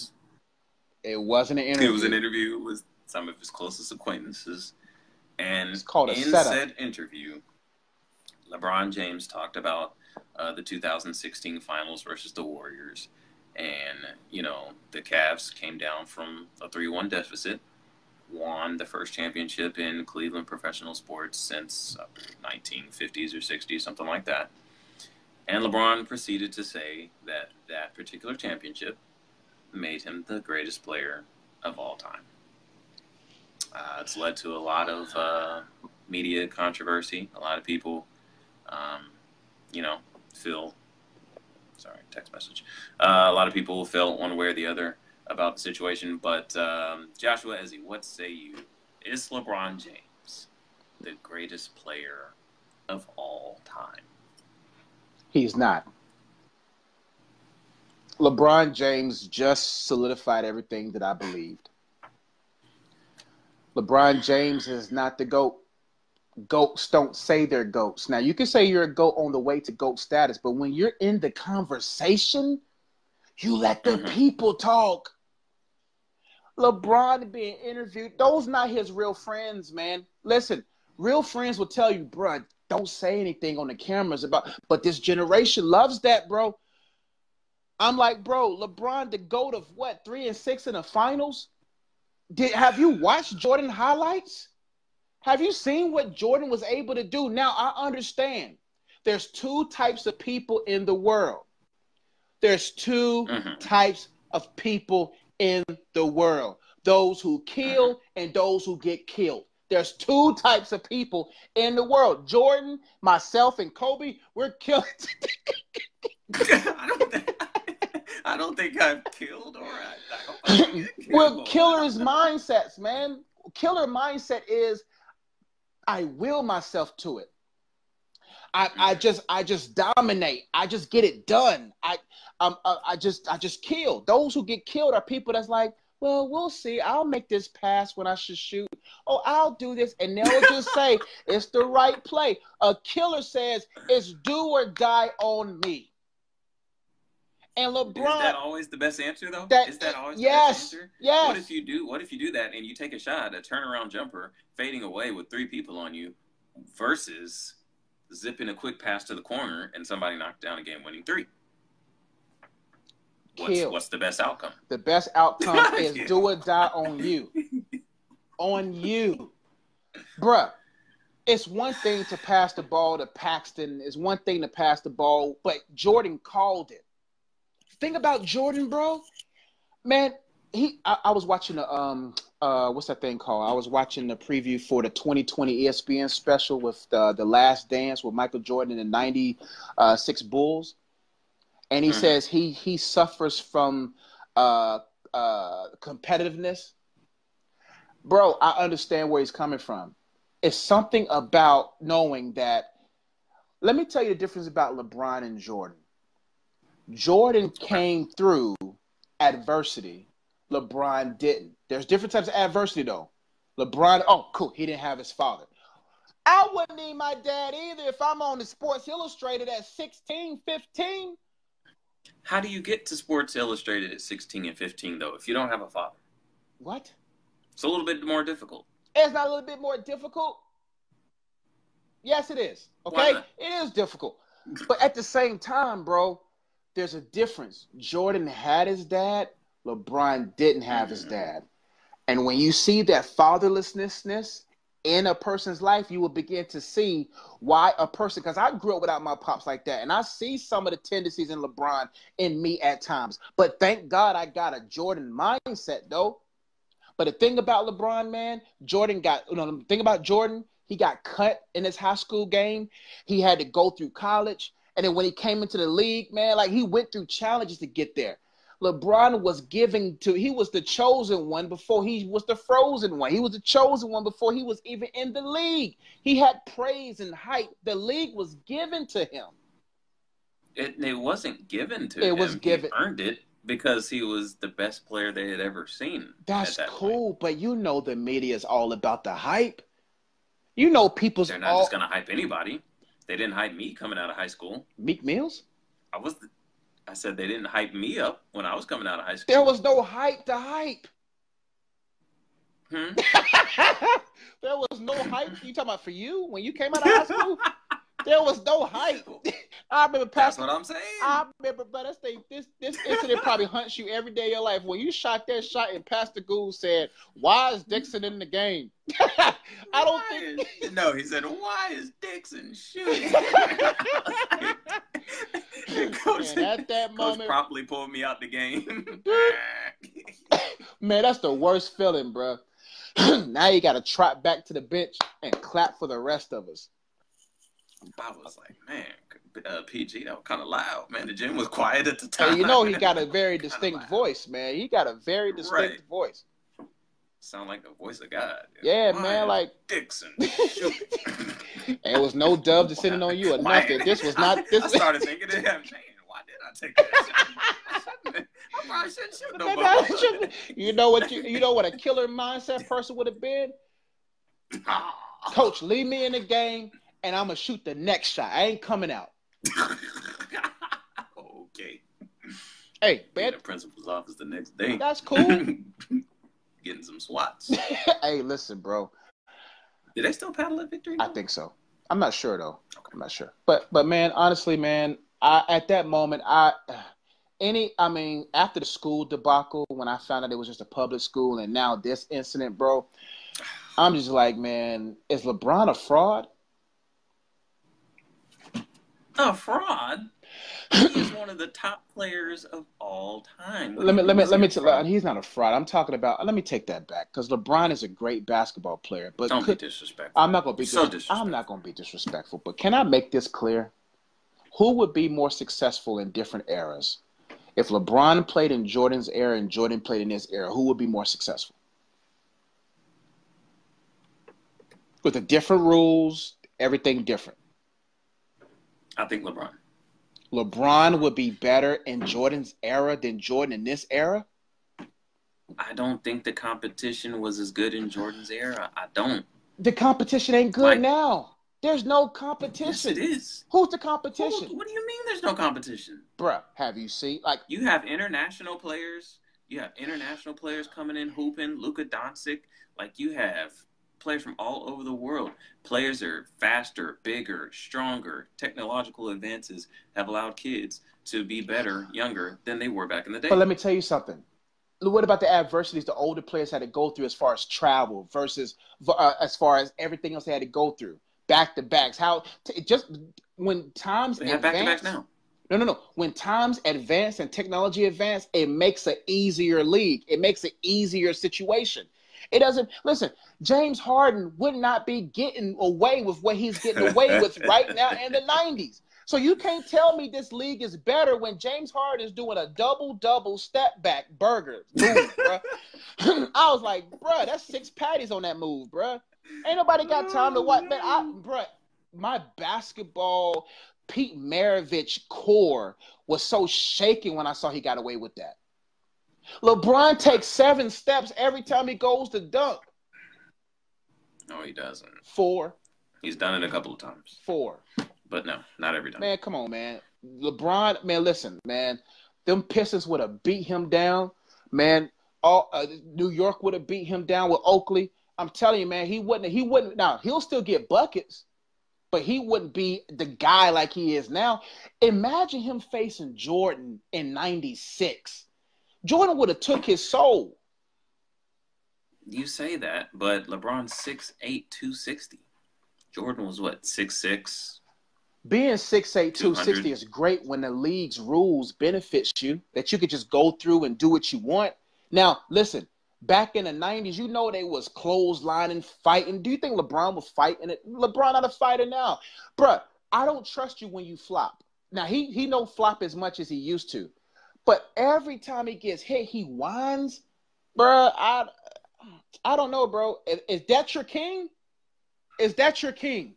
It wasn't an interview. It was an interview with some of his closest acquaintances, and it's called a in setup. Said interview, LeBron James talked about the 2016 finals versus the Warriors. And, the Cavs came down from a 3-1 deficit, won the first championship in Cleveland professional sports since 1950s or 60s, something like that. And LeBron proceeded to say that that particular championship made him the greatest player of all time. It's led to a lot of media controversy. A lot of people feel, text message. A lot of people felt one way or the other about the situation. But Joshua Ezzy, what say you? Is LeBron James the greatest player of all time? He's not. LeBron James just solidified everything that I believed. LeBron James is not the GOAT. Goats don't say they're goats. Now, you can say you're a goat on the way to GOAT status, but when you're in the conversation, you let the people talk. LeBron being interviewed, those not his real friends, man. Listen, real friends will tell you, bro, don't say anything on the cameras about, but this generation loves that, bro. I'm like, bro, LeBron, the GOAT of what, 3-6 in the finals? Have you watched Jordan highlights? Have you seen what Jordan was able to do? Now, I understand there's 2 types of people in the world. There's 2 types of people in the world. Those who kill and those who get killed. There's 2 types of people in the world. Jordan, myself, and Kobe, we're killing. I don't think I've killed Well, killer's mindsets, man. Killer mindset is I will myself to it. I just dominate. I just get it done. I just kill. Those who get killed are people that's like, well, we'll see. I'll make this pass when I should shoot. Oh, I'll do this. And they'll just say it's the right play. A killer says it's do or die on me. And LeBron, is that always the best answer, though? Is that always the best answer? Yes. What if you do that and you take a shot, a turnaround jumper, fading away with 3 people on you, versus zipping a quick pass to the corner and somebody knocked down a game-winning 3? What's the best outcome? The best outcome is do or die on you. On you. Bruh, it's one thing to pass the ball to Paxton. It's one thing to pass the ball, but Jordan called it. Thing about Jordan, bro, man, I was watching what's that thing called? I was watching the preview for the 2020 ESPN special with the Last Dance with Michael Jordan and the '96 Bulls, and he says he suffers from competitiveness. Bro, I understand where he's coming from. It's something about knowing that. Let me tell you the difference about LeBron and Jordan. Jordan came through adversity. LeBron didn't. There's different types of adversity, though. LeBron, oh, cool, he didn't have his father. I wouldn't need my dad either if I'm on the Sports Illustrated at 16, 15. How do you get to Sports Illustrated at 16 and 15, though, if you don't have a father? What? It's a little bit more difficult. It's not a little bit more difficult? Yes, it is. Okay? It is difficult. But at the same time, bro, there's a difference. Jordan had his dad. LeBron didn't have his dad. And when you see that fatherlessness in a person's life, you will begin to see why a person, because I grew up without my pops like that, and I see some of the tendencies in LeBron in me at times. But thank God I got a Jordan mindset, though. But the thing about LeBron, man, the thing about Jordan, he got cut in his high school game. He had to go through college. And then when he came into the league, man, like he went through challenges to get there. LeBron was he was the chosen one before he was the frozen one. He was the chosen one before he was even in the league. He had praise and hype. The league was given to him. It wasn't given to him. It was given. He earned it because he was the best player they had ever seen. That's cool, but you know the media is all about the hype. You know They're not just going to hype anybody. They didn't hype me coming out of high school. Meek Mills? I said they didn't hype me up when I was coming out of high school. There was no hype to hype. There was no hype. You talking about for you when you came out of high school? There was no hype. I remember That's what I'm saying. I remember, but this incident probably haunts you every day of your life. When you shot that shot and Pastor Gould said, "Why is Dixon in the game?" No, he said, "Why is Dixon shooting?" Coach, man, at that moment, Coach promptly pulled me out the game. Man, that's the worst feeling, bro. Now you got to trot back to the bench and clap for the rest of us. I was like, man, PG, that was kind of loud, man. The gym was quiet at the time. Hey, you know he got a very distinct voice, man. He got a very distinct voice. Sound like the voice of God. Yeah, man, like Dixon. There was no dub descending on you or nothing. This was not. I started thinking to him, man, why did I take that? I probably shouldn't shoot no ball. You know what a killer mindset person would have been? Coach, leave me in the game. And I'm going to shoot the next shot. I ain't coming out. Okay. Hey, man. The principal's office the next day. That's cool. Getting some swats. Hey, listen, bro. Did they still paddle at Victory? I think so. I'm not sure, though. Okay. I'm not sure. But man, honestly, man, at that moment, after the school debacle, when I found out it was just a public school and now this incident, bro, I'm just like, man, is LeBron a fraud? A fraud? He is one of the top players of all time. Let me tell you, he's not a fraud. I'm talking about. Let me take that back because LeBron is a great basketball player. But don't be disrespectful. I'm not going to be disrespectful. I'm not going to be disrespectful. But can I make this clear? Who would be more successful in different eras? If LeBron played in Jordan's era and Jordan played in this era, who would be more successful? With the different rules, everything different. I think LeBron. LeBron would be better in Jordan's era than Jordan in this era? I don't think the competition was as good in Jordan's era. I don't. The competition ain't good now. There's no competition. Yes, it is. Who's the competition? What do you mean there's no competition? Bruh, have you seen? You have international players. You have international players coming in hooping. Luka Doncic. You have players from all over the world. Players are faster, bigger, stronger. Technological advances have allowed kids to be better, younger than they were back in the day. But let me tell you something. What about the adversities the older players had to go through as far as travel versus as far as everything else they had to go through? Back-to-backs. Just when times they have back-to-backs now. No. When times advance and technology advance, it makes an easier league. It makes an easier situation. It doesn't, listen, James Harden would not be getting away with what he's getting away with right now in the 90s. So you can't tell me this league is better when James Harden is doing a double-double step-back burger move, bro. I was like, bro, that's 6 patties on that move, bro. Ain't nobody got time to watch. Man, bro, my basketball Pete Maravich core was so shaken when I saw he got away with that. LeBron takes 7 steps every time he goes to dunk. No, he doesn't. 4. He's done it a couple of times. 4. But no, not every time. Man, come on, man. LeBron, man, listen, man. Them Pistons would have beat him down. Man, New York would have beat him down with Oakley. I'm telling you, man, he wouldn't. Now, he'll still get buckets, but he wouldn't be the guy like he is now. Imagine him facing Jordan in 96. Jordan would have took his soul. You say that, but LeBron's 6'8", 260. Jordan was what, 6'6"? Being 6'8", 260 is great when the league's rules benefits you, that you could just go through and do what you want. Now, listen, back in the 90s, you know they was clotheslining, fighting. Do you think LeBron was fighting it? LeBron not a fighter now. Bruh, I don't trust you when you flop. Now, he don't flop as much as he used to. But every time he gets hit, he whines. Bruh, I don't know, bro. Is that your king? Is that your king?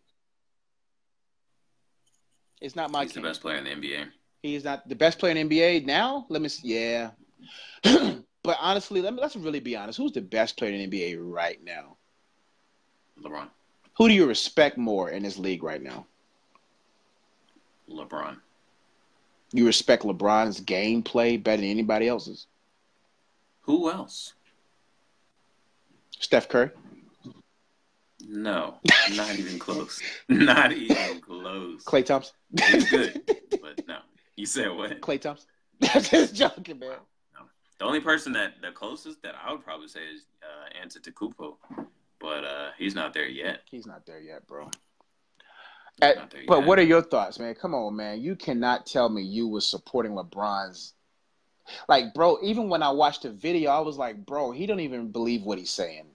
It's not my king. He's the best player in the NBA. He's not the best player in the NBA now? Let me see. Yeah. But honestly, let's really be honest. Who's the best player in the NBA right now? LeBron. Who do you respect more in this league right now? LeBron. You respect LeBron's gameplay better than anybody else's? Who else? Steph Curry? No, not even close. Not even close. Klay Thompson? He's good, but no. You said what? Klay Thompson? That's just joking, man. No. The only person the closest that I would probably say is Antetokounmpo, but he's not there yet. He's not there yet, bro. But what are your thoughts, man? Come on, man. You cannot tell me you was supporting LeBron's. Like, bro, even when I watched the video, I was like, bro, he don't even believe what he's saying.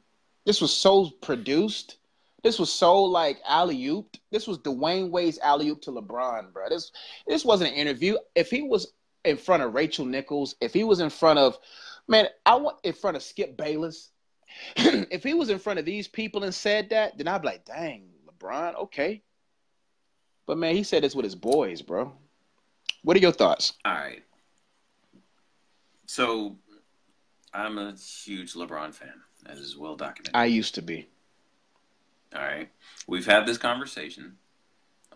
This was so produced. This was so, like, alley-ooped. This was Dwayne Wade's alley-oop to LeBron, bro. This wasn't an interview. If he was in front of Rachel Nichols, if he was in front of, in front of Skip Bayless, if he was in front of these people and said that, then I'd be like, dang, LeBron, okay. But, man, he said this with his boys, bro. What are your thoughts? All right. So, I'm a huge LeBron fan, as is well documented. I used to be. All right. We've had this conversation,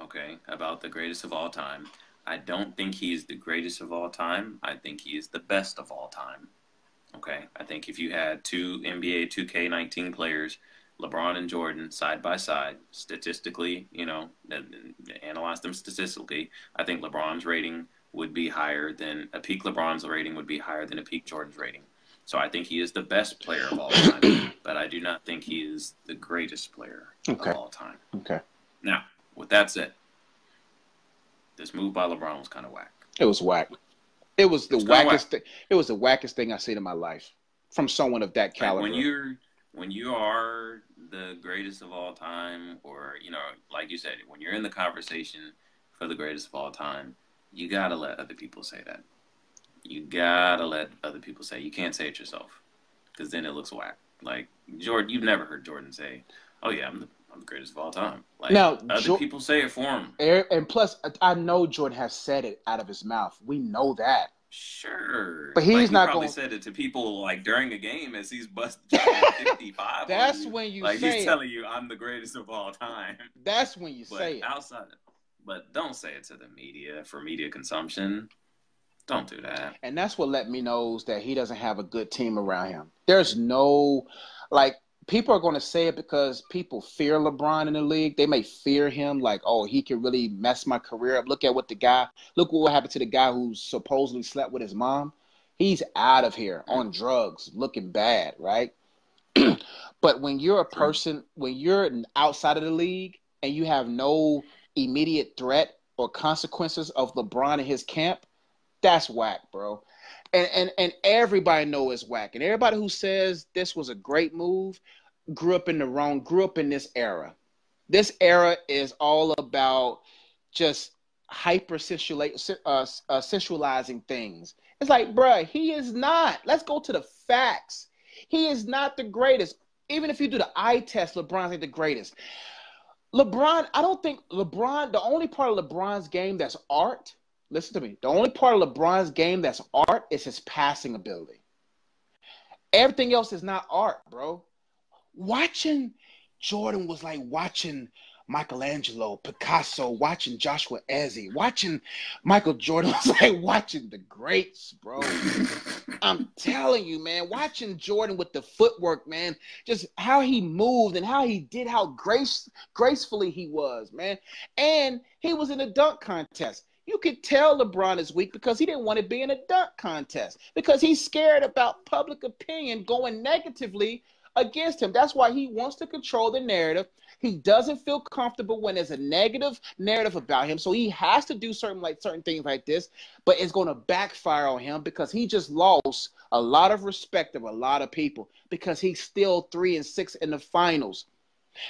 okay, about the greatest of all time. I don't think he is the greatest of all time. I think he is the best of all time, okay? I think if you had 2 NBA 2K19 players, LeBron and Jordan, side by side, statistically, analyze them statistically, I think LeBron's rating would be higher than a peak Lebron's rating would be higher than a peak Jordan's rating. So I think he is the best player of all time, but I do not think he is the greatest player of all time. Okay. Now, with that said, this move by LeBron was kind of whack. It was whack. It was the wackest thing. It was the wackest thing I've seen in my life from someone of that caliber. Like when you are the greatest of all time, or like you said, when you're in the conversation for the greatest of all time, you gotta let other people say that. You gotta let other people say. You can't say it yourself, because then it looks whack. Like Jordan, you've never heard Jordan say, "Oh yeah, I'm the greatest of all time." Like now, other people say it for him. And plus, I know Jordan has said it out of his mouth. We know that. Sure, but he's not probably going. said it to people like during a game as he's busting 55. That's when you like say he's telling you, "I'm the greatest of all time." That's when you say it outside. But don't say it to the media for media consumption. Don't do that. And that's what let me know that he doesn't have a good team around him. There's no, people are going to say it because people fear LeBron in the league. They may fear him like, oh, he can really mess my career up. Look what happened to the guy who supposedly slept with his mom. He's out of here on drugs, looking bad, right? But when you're a person, when you're outside of the league and you have no immediate threat, or consequences of LeBron and his camp, that's whack, bro. And everybody know it's whack. And everybody who says this was a great move grew up in this era. This era is all about just sensualizing things. It's like, bruh, he is not. Let's go to the facts. He is not the greatest. Even if you do the eye test, LeBron's not the greatest. LeBron, I don't think LeBron, the only part of LeBron's game that's art, listen to me, the only part of LeBron's game that's art is his passing ability. Everything else is not art, bro. Watching Jordan was like watching Michelangelo, Picasso, watching Joshua Ezzy, watching Michael Jordan was like watching the greats, bro. I'm telling you, man, watching Jordan with the footwork, man, just how he moved and how he did, how gracefully he was, man. And he was in a dunk contest. You could tell LeBron is weak because he didn't want to be in a dunk contest because he's scared about public opinion going negatively against him. That's why he wants to control the narrative. He doesn't feel comfortable when there's a negative narrative about him. So he has to do certain things like this, but it's going to backfire on him because he just lost a lot of respect of a lot of people because he's still 3-6 in the finals.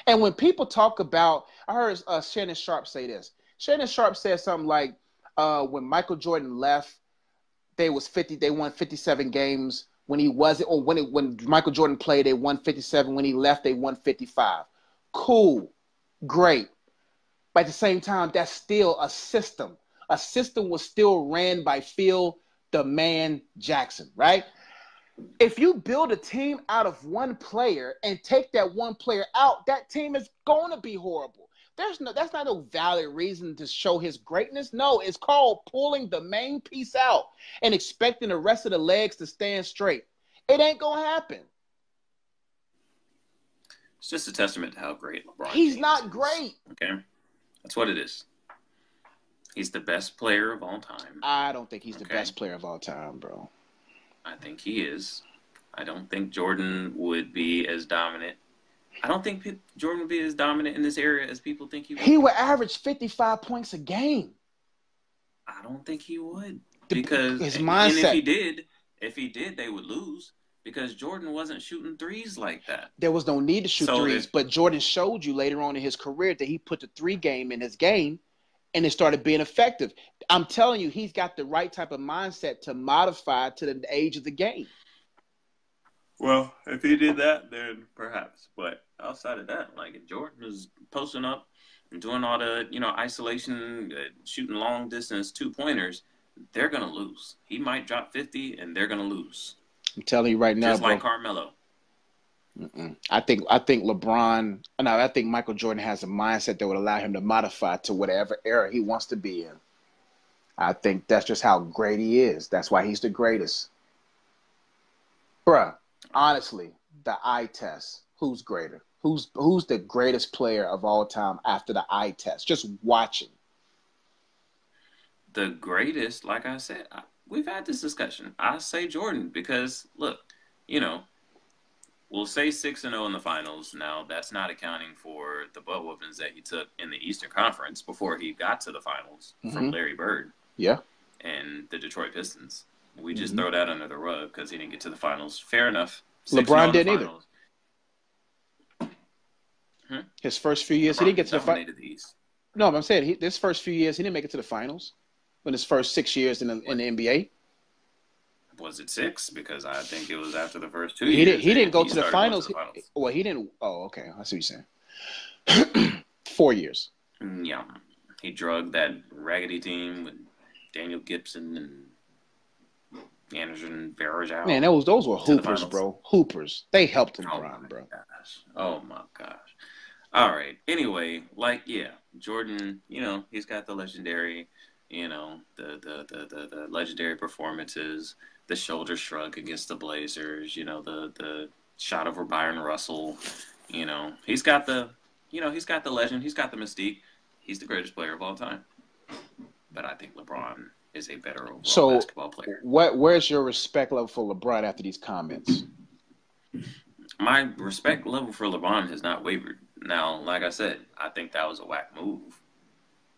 And when people talk about, I heard Shannon Sharpe say this. Shannon Sharpe said something like, when Michael Jordan left, they won 57 games. When he wasn't, or when Michael Jordan played, they won 57. When he left, they won 55. Cool, great. But at the same time, that's still a system. A system was still ran by Phil the Man Jackson, right? If you build a team out of one player and take that one player out, that team is going to be horrible. That's not a valid reason to show his greatness. No, it's called pulling the main piece out and expecting the rest of the legs to stand straight. It ain't going to happen. It's just a testament to how great LeBron He's James not is. great. Okay? That's what it is. He's the best player of all time. I don't think he's the best player of all time, bro. I think he is. I don't think Jordan would be as dominant. I don't think Jordan would be as dominant in this area as people think he would. He would average 55 points a game. I don't think he would. Because his mindset. And if he did, they would lose. Because Jordan wasn't shooting threes like that. There was no need to shoot threes. But Jordan showed you later on in his career that he put the three game in his game and it started being effective. I'm telling you, he's got the right type of mindset to modify to the age of the game. Well, if he did that, then perhaps. But outside of that, like if Jordan is posting up and doing all the, isolation, shooting long distance 2-pointers, they're going to lose. He might drop 50 and they're going to lose. I'm telling you right now, just like Carmelo. I think LeBron. No, I think Michael Jordan has a mindset that would allow him to modify to whatever era he wants to be in. I think that's just how great he is. That's why he's the greatest. Bruh, honestly, the eye test. Who's greater? Who's the greatest player of all time after the eye test? Just watching. The greatest, like I said, we've had this discussion. I say Jordan because, look, we'll say 6-0 in the finals. Now, that's not accounting for the butt whoopings that he took in the Eastern Conference before he got to the finals from Larry Bird. Yeah. And the Detroit Pistons. We just throw that under the rug because he didn't get to the finals. Fair enough. LeBron didn't either. His first few years, he didn't get to the finals. No, but I'm saying this first few years, he didn't make it to the finals. In his first 6 years in the NBA. Was it 6? Because I think it was after the first 2 years. He didn't go to the finals. Well, he didn't. Oh, okay. I see what you're saying. 4 years. Yeah. He drugged that raggedy team with Daniel Gibson and Anderson Varejao. Man, those were hoopers, bro. Hoopers. They helped him, bro. Gosh. Oh, my gosh. All right. Anyway, Jordan, he's got the legendary... the legendary performances, the shoulder shrug against the Blazers, the shot over Byron Russell, he's got the legend, he's got the mystique. He's the greatest player of all time. But I think LeBron is a better overall basketball player. Where's your respect level for LeBron after these comments? My respect level for LeBron has not wavered. Now, like I said, I think that was a whack move.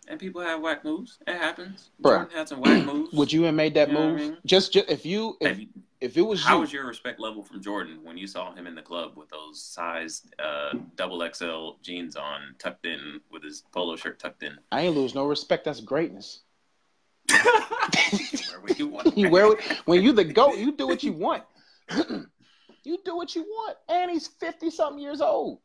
And people have whack moves. It happens. Bruh. Jordan had some whack moves. Would you have made that move? I mean? Just if it was how you. was your respect level from Jordan when you saw him in the club with those size XXL jeans on, tucked in, with his polo shirt tucked in? I ain't lose no respect. That's greatness. You wear it. When you the GOAT, you do what you want. You do what you want. And he's 50-something years old.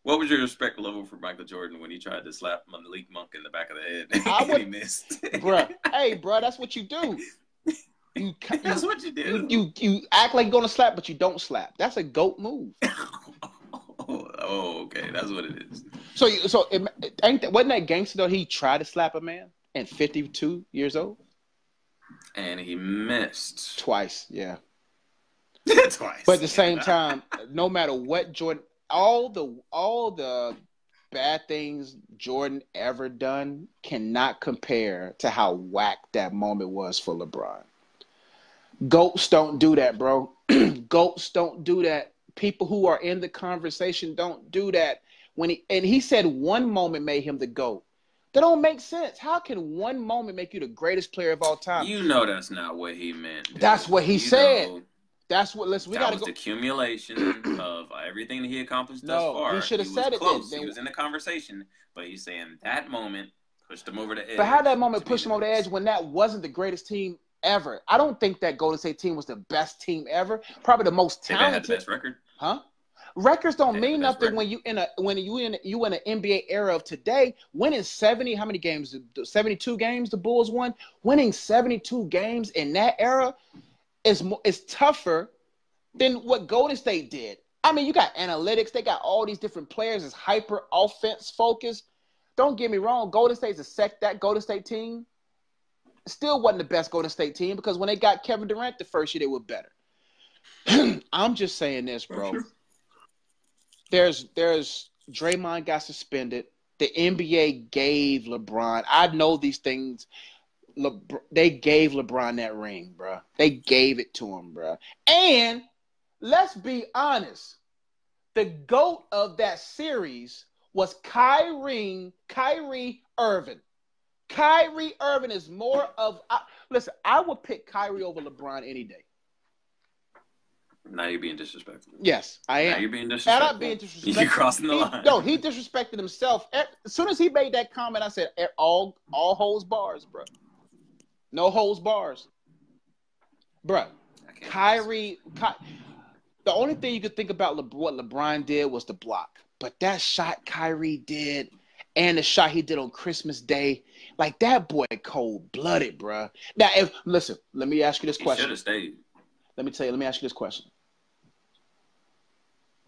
What was your respect level for Michael Jordan when he tried to slap Malik Monk in the back of the head and he missed? Bruh. Hey, bruh, that's what you do. That's what you do. You act like you're going to slap, but you don't slap. That's a GOAT move. Oh, okay. That's what it is. Wasn't that gangster, though? He tried to slap a man at 52 years old? And he missed. Twice, yeah. Twice. But at the same time, no matter what Jordan, all the bad things Jordan ever done cannot compare to how whack that moment was for LeBron. GOATs don't do that, bro. GOATs don't do that. People who are in the conversation don't do that. He said one moment made him the GOAT. That don't make sense. How can one moment make you the greatest player of all time? You know that's not what he meant. Dude. That's what he said. That's what. Listen, we got to go. The accumulation of everything that he accomplished thus far. He should have said it. He was in the conversation, but he's saying that moment pushed him over the edge. But how that moment pushed him over the edge when that wasn't the greatest team ever? I don't think that Golden State team was the best team ever. Probably the most talented. They had the best record. Huh? Records don't mean nothing when you in an NBA era of today. Winning 70, how many games? 72 games the Bulls won. Winning 72 games in that era is tougher than what Golden State did. I mean, you got analytics. They got all these different players. It's hyper offense focused. Don't get me wrong. Golden State's that Golden State team still wasn't the best Golden State team because when they got Kevin Durant the first year, they were better. I'm just saying this, bro. There's Draymond got suspended. The NBA gave LeBron. I know these things. They gave LeBron that ring, bro. They gave it to him, bro. And let's be honest. The GOAT of that series was Kyrie Irving. Kyrie Irving is more of listen, I would pick Kyrie over LeBron any day. Now you're being disrespectful. Yes, I am. Now you're being disrespectful. I'm not being disrespectful. You're crossing the line. No, he disrespected himself. As soon as he made that comment, I said, all holds bars, bro. No holds bars. Bro, Kyrie, the only thing you could think about what LeBron did was the block. But that shot Kyrie did and the shot he did on Christmas Day, like that boy cold-blooded, bro. Now, listen, let me ask you this question. He should have stayed. Let me ask you this question.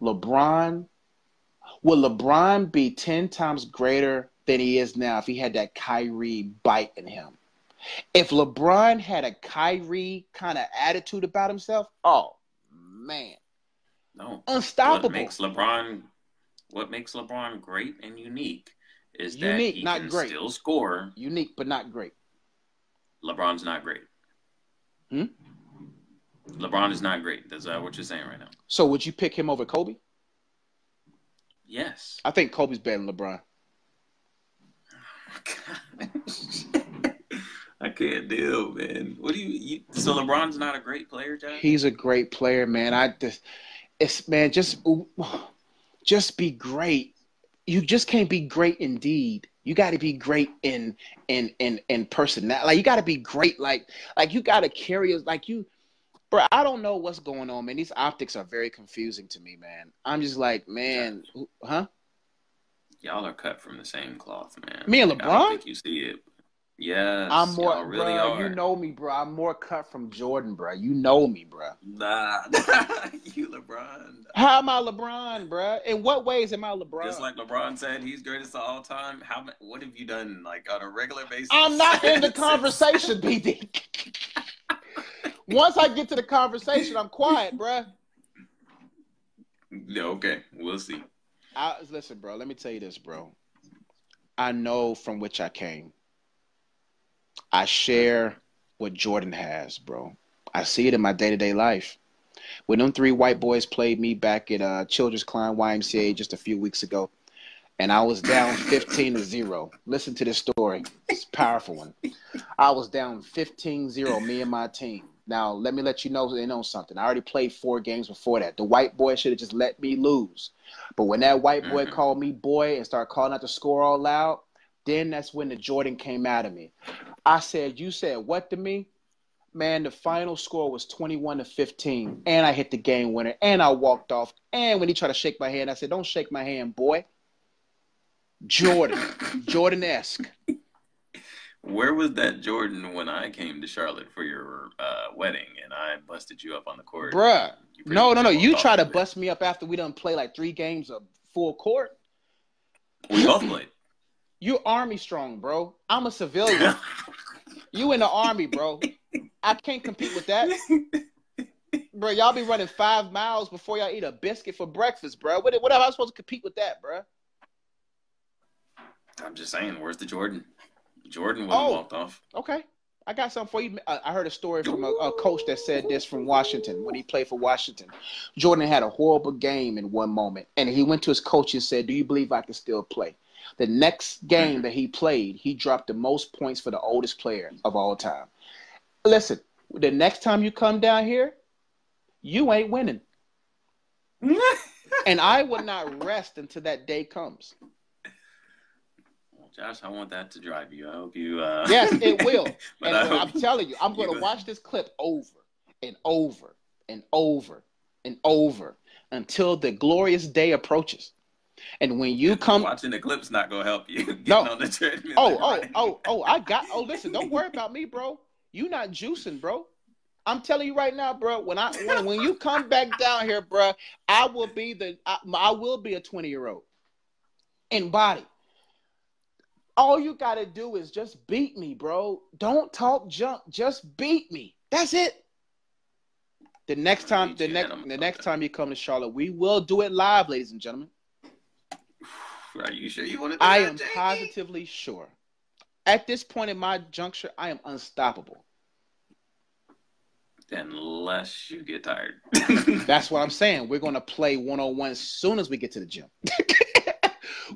Will LeBron be 10 times greater than he is now if he had that Kyrie bite in him? If LeBron had a Kyrie kind of attitude about himself, oh, man. No. Unstoppable. What makes LeBron great and unique is that he can still score. Unique, but not great. LeBron's not great. LeBron is not great. That's what you're saying right now. So would you pick him over Kobe? Yes. I think Kobe's better than LeBron. I can't deal, man. What do you so LeBron's not a great player, John? He's a great player, man. Just be great. You just can't be great in deed. You got to be great in personality. Like you got to be great. Like you got to carry us. Like you, bro. I don't know what's going on, man. These optics are very confusing to me, man. I'm just like, man, huh? Y'all are cut from the same cloth, man. Me and LeBron? I don't think you see it. Yes, I'm more, y'all really bro, are. You know me, bro. I'm more cut from Jordan, bro. You know me, bro. Nah, you LeBron. How am I LeBron, bro? In what ways am I LeBron? Just like LeBron said, he's greatest of all time. What have you done, like, on a regular basis? I'm not in the conversation, BD. Once I get to the conversation, I'm quiet, bro. Yeah, okay, we'll see. Listen, bro, let me tell you this, bro. I know from which I came. I share what Jordan has, bro. I see it in my day-to-day life. When them 3 white boys played me back at Children's Klein YMCA just a few weeks ago, and I was down 15-0. Listen to this story. It's a powerful one. I was down 15-0, me and my team. Now, let me let you know something. I already played 4 games before that. The white boy should have just let me lose. But when that white boy called me boy and started calling out the score all loud, then that's when the Jordan came out of me. I said, you said what to me? Man, the final score was 21-15, and I hit the game winner, and I walked off. And when he tried to shake my hand, I said, don't shake my hand, boy. Jordan-esque. Where was that Jordan when I came to Charlotte for your wedding and I busted you up on the court? Bruh. No. You try to bust me up after we done play like 3 games of full court. We both played. You Army strong, bro. I'm a civilian. You in the Army, bro. I can't compete with that. Bro, y'all be running 5 miles before y'all eat a biscuit for breakfast, bro. What am I supposed to compete with that, bro? I'm just saying, where's the Jordan? Jordan would have walked off. Okay. I got something for you. I heard a story from a coach that said this from Washington when he played for Washington. Jordan had a horrible game in one moment, and he went to his coach and said, do you believe I can still play? The next game that he played, he dropped the most points for the oldest player of all time. Listen, the next time you come down here, you ain't winning. And I will not rest until that day comes. Well, Josh, I want that to drive you. I hope you... Yes, it will. And I'm telling you, I'm going to watch this clip over and over and over and over until the glorious day approaches. And when you come... Watching the clip's not going to help you. No. On the treadmill. Listen, don't worry about me, bro. You not juicing, bro. I'm telling you right now, bro. When you come back down here, bro, I will be a 20-year-old in body. All you gotta do is just beat me, bro. Don't talk junk. Just beat me. That's it. The next time you come to Charlotte, we will do it live, ladies and gentlemen. Are you sure you want to do I that, am JD? positively sure. At this point in my juncture, I am unstoppable. Unless you get tired. That's what I'm saying. We're going to play one-on-one as soon as we get to the gym.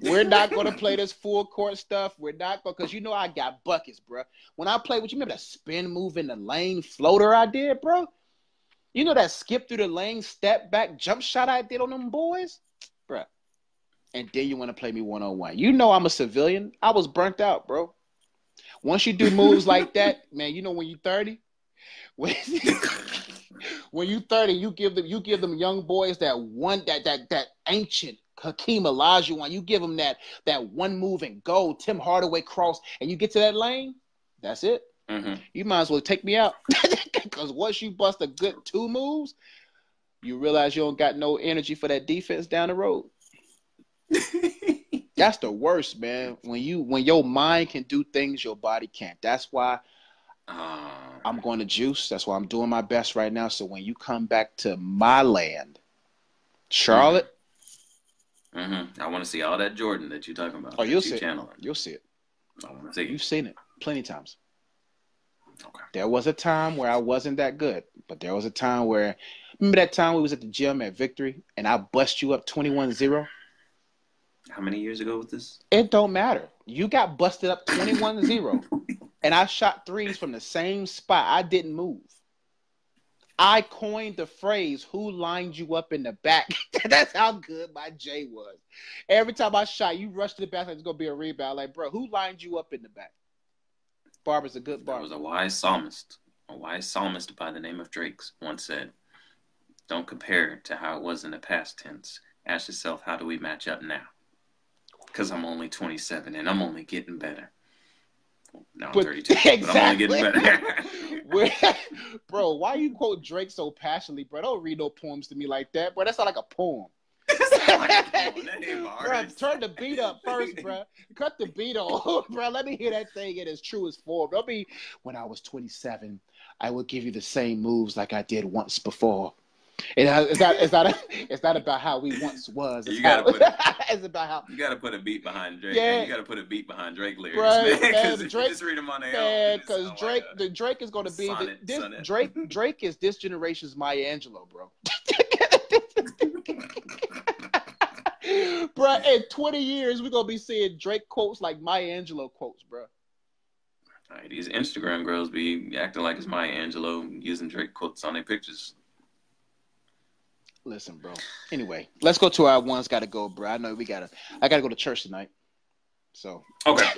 We're not going to play this full court stuff. We're not going, because you know I got buckets, bro. When I play with you, remember that spin move in the lane floater I did, bro? You know that skip through the lane, step back, jump shot I did on them boys? Bro. And then you want to play me one-on-one. You know I'm a civilian. I was burnt out, bro. Once you do moves like that, man, you know when you're 30, when you 30, you give them young boys that ancient Hakeem Olajuwon. You give them that one move and go, Tim Hardaway cross, and you get to that lane. That's it. Mm-hmm. You might as well take me out, because once you bust a good 2 moves, you realize you don't got no energy for that defense down the road. That's the worst, man. When your mind can do things your body can't. That's why I'm going to juice. That's why I'm doing my best right now. So when you come back to my land, Charlotte, I want to see all that Jordan that you're talking about. Oh, you'll see it. You'll see it. I want to see it. You've seen it plenty of times. Okay. There was a time where I wasn't that good, but there was a time where, remember that time we was at the gym at Victory and I bust you up 21-0? How many years ago was this? It don't matter. You got busted up 21-0. And I shot threes from the same spot. I didn't move. I coined the phrase, who lined you up in the back? That's how good my J was. Every time I shot, you rushed to the back like it's going to be a rebound. Like, bro, who lined you up in the back? Barber's a good barber. There was a wise psalmist. A wise psalmist by the name of Drake once said, don't compare to how it was in the past tense. Ask yourself, how do we match up now? Because I'm only 27 and I'm only getting better. Now I'm 32, exactly. but I'm only getting better. Bro, why you quote Drake so passionately, bro? Don't read no poems to me like that, bro. That's not like a poem. Bro, turn the beat up first, bro. Cut the beat off, bro. Let me hear that thing in its truest form. Don't be, when I was 27, I would give you the same moves like I did once before. It's not about how we once was. It's about how you gotta put a beat behind Drake. Yeah. You gotta put a beat behind Drake lyrics, right, man. Drake, just read them on their man, own. because Drake is gonna be Drake is this generation's Maya Angelou, bro. Bruh, in 20 years, we're going to be seeing Drake quotes like Maya Angelou quotes, bruh. All right, these Instagram girls be acting like it's Maya Angelou using Drake quotes on their pictures. Listen, bro. Anyway, let's go to our one's got to go, bro. I know I got to go to church tonight. So. Okay.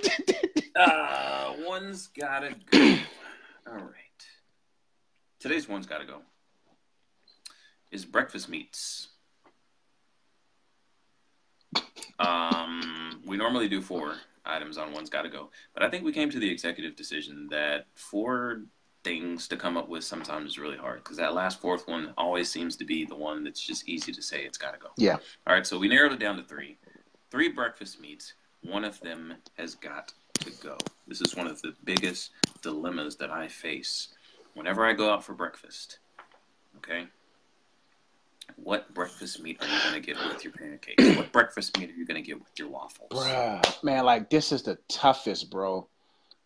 One's got to go. All right. Today's one's got to go is breakfast meats. We normally do 4 items on one's got to go, but I think we came to the executive decision that 4 things to come up with sometimes is really hard because that last 4th one always seems to be the one that's just easy to say it's got to go. Yeah. All right, so we narrowed it down to 3. 3 breakfast meats. One of them has got to go. This is one of the biggest dilemmas that I face whenever I go out for breakfast. Okay? What breakfast meat are you going to get with your pancakes? What breakfast meat are you going to get with your waffles? Bruh, man, like this is the toughest, bro.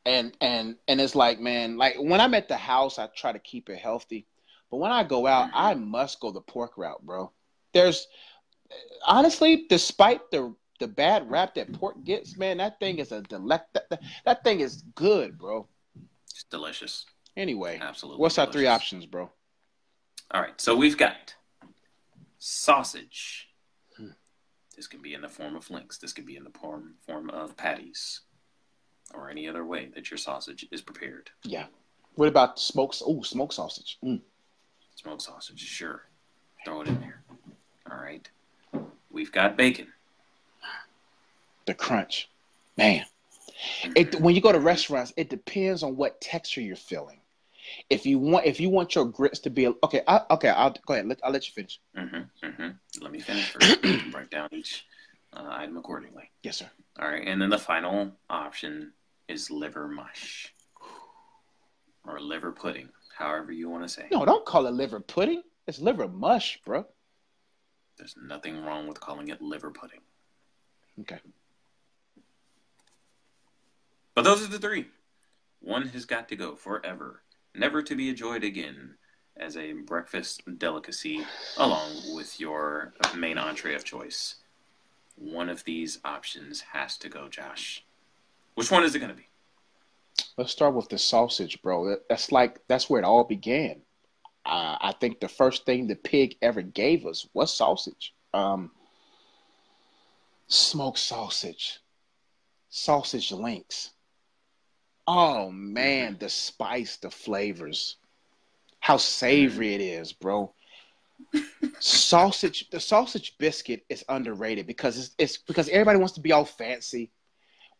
And it's like, man, like when I'm at the house, I try to keep it healthy. But when I go out, I must go the pork route, bro. There's honestly, despite the bad rap that pork gets, man, that thing is that thing is good, bro. It's delicious. Anyway, absolutely. What's delicious. Our 3 options, bro? All right, so we've got sausage. This can be in the form of links. This can be in the form of patties, or any other way that your sausage is prepared. Yeah. What about smoked sausage? Smoked sausage, sure. Throw it in there. All right. We've got bacon. The crunch. Man. When you go to restaurants, it depends on what texture you're feeling. If you want your grits to be I'll go ahead. I'll let you finish. Let me finish first. I can break down each item accordingly. Yes, sir. All right, and then the final option is liver mush or liver pudding, however you want to say. No, don't call it liver pudding. It's liver mush, bro. There's nothing wrong with calling it liver pudding. Okay. But those are the 3. One has got to go forever, never to be enjoyed again as a breakfast delicacy along with your main entree of choice. One of these options has to go, Josh. Which one is it going to be? Let's start with the sausage, bro. That's where it all began. I think the first thing the pig ever gave us was sausage. Smoked sausage. Sausage links. Oh, man, the spice, the flavors. How savory it is, bro. The sausage biscuit is underrated because it's because everybody wants to be all fancy.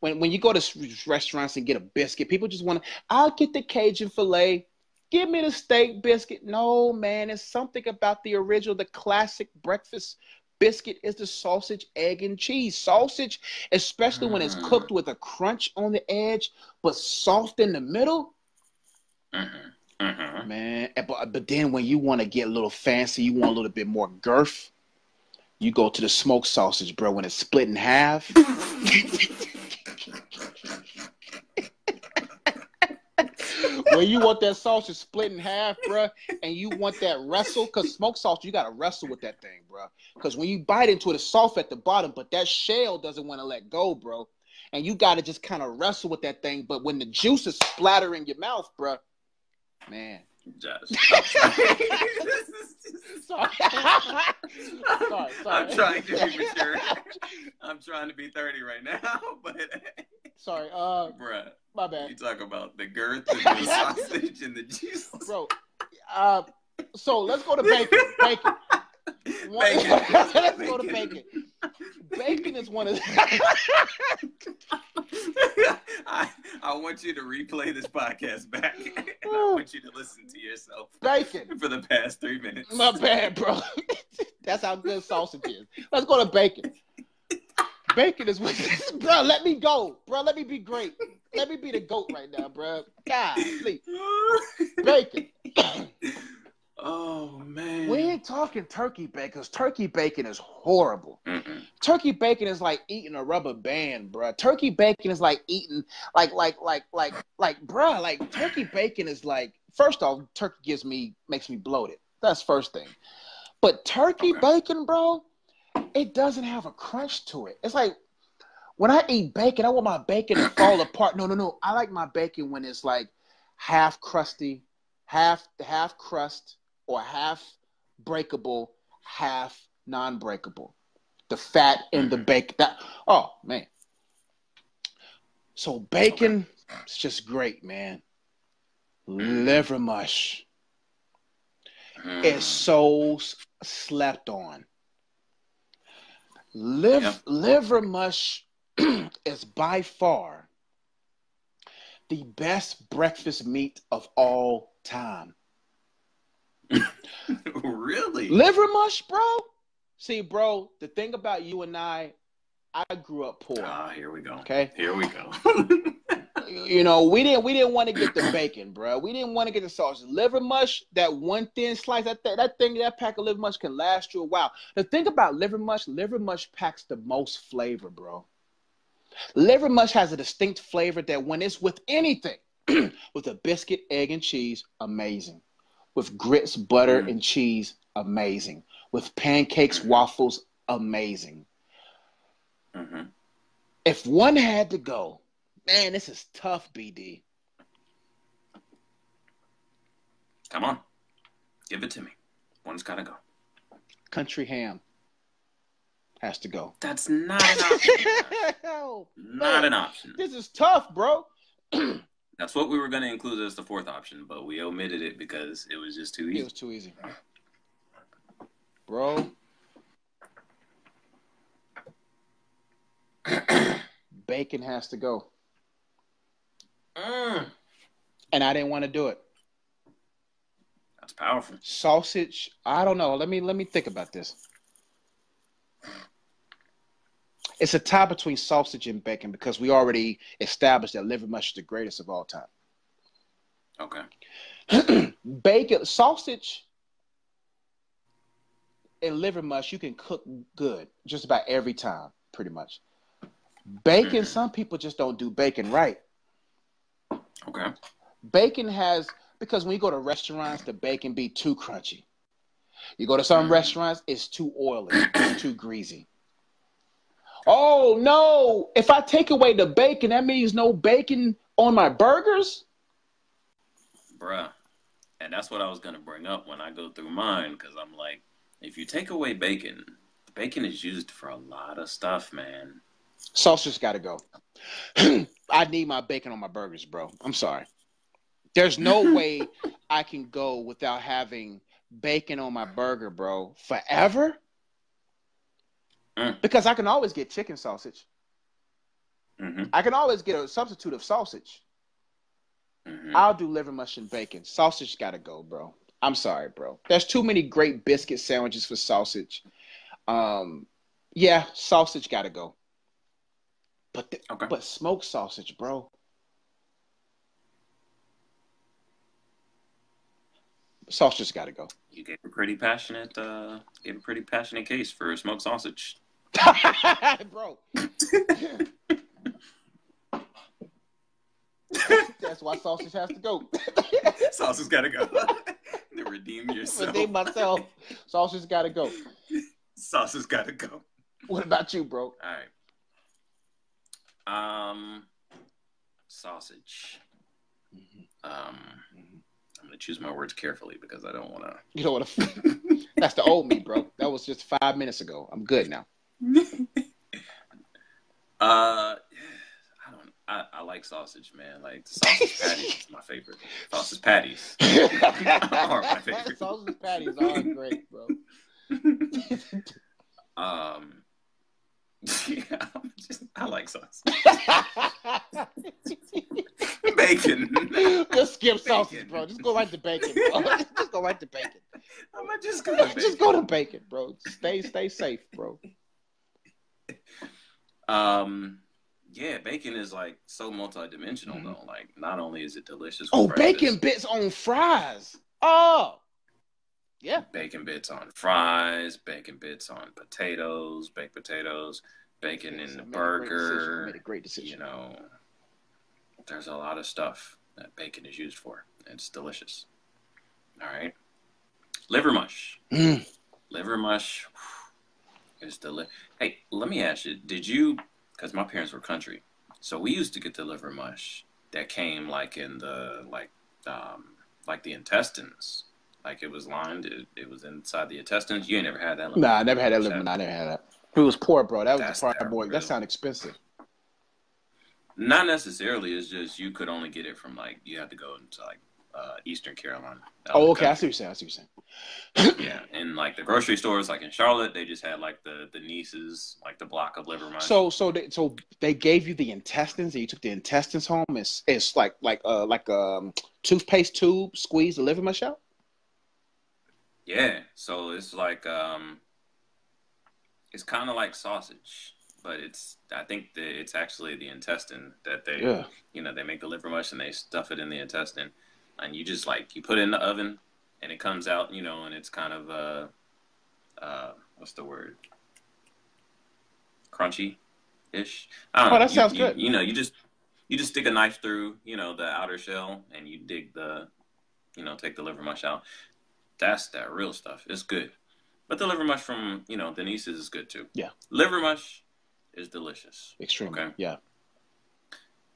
When you go to restaurants and get a biscuit, people just want to, I'll get the Cajun filet. Give me the steak biscuit. No, man, it's something about the original, the classic breakfast biscuit is the sausage, egg, and cheese. Sausage, especially when it's cooked with a crunch on the edge, but soft in the middle. Man, but then when you want to get a little fancy, you want a little bit more girth, you go to the smoked sausage, bro, when it's split in half. When you want that sausage split in half, bro, and you want that wrestle, because smoked sausage, you got to wrestle with that thing, bro. Because when you bite into it, it's soft at the bottom, but that shell doesn't want to let go, bro. And you got to just kind of wrestle with that thing. But when the juice is splattering your mouth, bro, man. Sorry. I'm trying to be mature. I'm trying to be 30 right now, but sorry, bruh, my bad. You talk about the girth of the sausage and the juice, bro. So let's go to bacon. Bacon. Let's go to bacon. Bacon is one of I want you to replay this podcast back. And I want you to listen to yourself. Bacon. For the past 3 minutes. My bad, bro. That's how good sausage is. Let's go to bacon. Bacon is what, bro, let me go. Bro, let me be great. Let me be the GOAT right now, bro. God, please. Bacon. Oh, man. We ain't talking turkey bacon, because turkey bacon is horrible. Turkey bacon is like eating a rubber band, bro. Turkey bacon is like eating, bro, like turkey bacon is like, first off, turkey makes me bloated. That's first thing. But turkey bacon, bro, It doesn't have a crunch to it. It's like when I eat bacon, I want my bacon to fall apart. No. I like my bacon when it's like half crusty, half crust, or half breakable, half non-breakable. The fat in the bacon. Oh man. So bacon, it's just great, man. Liver mush is so slept on. Liver mush is by far the best breakfast meat of all time. Really? Liver mush, bro? See, bro, the thing about you and I grew up poor. Here we go. Okay? Here we go. You know, we didn't want to get the bacon, bro. We didn't want to get the sausage. Liver mush, that one thin slice, that pack of liver mush can last you a while. The thing about liver mush packs the most flavor, bro. Liver mush has a distinct flavor that when it's with anything, with a biscuit, egg, and cheese, amazing. With grits, butter, and cheese, amazing. With pancakes, waffles, amazing. If one had to go, man, this is tough, BD. Come on. Give it to me. One's got to go. Country ham has to go. That's not an option. Not an option. This is tough, bro. That's what we were going to include as the fourth option, but we omitted it because it was just too easy. It was too easy. Bro. Bacon has to go. And I didn't want to do it. That's powerful. Sausage, I don't know. Let me think about this. It's a tie between sausage and bacon because we already established that liver mush is the greatest of all time. Okay. Bacon, sausage, and liver mush, you can cook good just about every time, pretty much. Bacon, some people just don't do bacon right. Okay. Bacon has, because when you go to restaurants, the bacon be too crunchy. You go to some restaurants, it's too oily, it's too greasy. Oh, no. If I take away the bacon, that means no bacon on my burgers? Bruh. And that's what I was going to bring up when I go through mine, because I'm like, if you take away bacon, bacon is used for a lot of stuff, man. Sausage got to go. I need my bacon on my burgers, bro. I'm sorry. There's no way I can go without having bacon on my burger, bro. Forever? Because I can always get chicken sausage. I can always get a substitute of sausage. I'll do liver mush and bacon. Sausage got to go, bro. I'm sorry, bro. There's too many great biscuit sandwiches for sausage. Yeah, sausage got to go. But smoked sausage, bro. Sausage got to go. You gave a pretty passionate case for smoked sausage. Bro. That's why sausage has to go. Sausage got to go. To redeem yourself. Redeem myself. Sausage got to go. Sausage got to go. What about you, bro? All right. Sausage. I'm gonna choose my words carefully because I don't want to. You don't want to. That's the old me, bro. That was just 5 minutes ago. I'm good now. I like sausage, man. Like sausage patties is my favorite. Sausage patties are my favorite. Sausage patties are great, bro. Yeah, I like sauce. Bacon. Just skip sausage, bro. Just go right to bacon, bro. Just go right to bacon. I'm gonna just go to bacon. Just go to bacon, bro. Stay safe, bro. Yeah, bacon is like so multidimensional though. Like, not only is it delicious. Bacon bits on fries. Oh. Yeah. Bacon bits on fries, bacon bits on potatoes, baked potatoes, bacon in the burger. Made a great decision. You know, there's a lot of stuff that bacon is used for. It's delicious. All right. Liver mush. Liver mush It's Hey, let me ask you, did you, because my parents were country, so we used to get the liver mush that came like in the, like the intestines. Like it was lined, it was inside the intestines. You ain't never had that Nah, I never had that liver. Nah, I never had that. It was poor, bro. That was That's the part, that boy. real. That sounds expensive. Not necessarily. It's just you could only get it from like you had to go into like Eastern Carolina. Oh, okay. I see what you're saying. Yeah, and like the grocery stores, like in Charlotte, they just had like the Nieces, like the block of liver mush. So they gave you the intestines, and you took the intestines home. It's like toothpaste tube, squeeze the liver mush out. Yeah, so it's like it's kind of like sausage, but I think it's actually the intestine that they they make the liver mush and they stuff it in the intestine, and you just like you put it in the oven and it comes out, and it's kind of what's the word? Crunchy-ish. I don't know. That sounds good. You just stick a knife through, the outer shell and you dig take the liver mush out. That's that real stuff. It's good. But the liver mush from, the Nieces is good too. Yeah. Liver mush is delicious. Extremely. Okay. Yeah.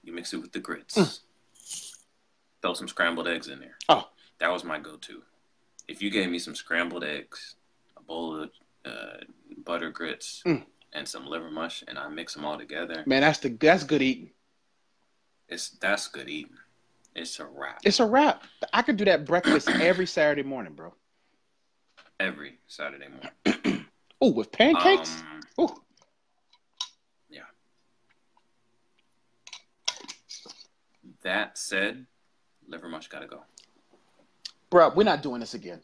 You mix it with the grits. Throw some scrambled eggs in there. Oh. That was my go-to. If you gave me some scrambled eggs, a bowl of butter grits, and some liver mush, and I mix them all together. Man, that's good eating. That's good eating. It's a wrap. It's a wrap. I could do that breakfast every Saturday morning, bro. Every Saturday morning. Ooh, with pancakes? Ooh. Yeah. That said, liver mush gotta go. Bro, we're not doing this again.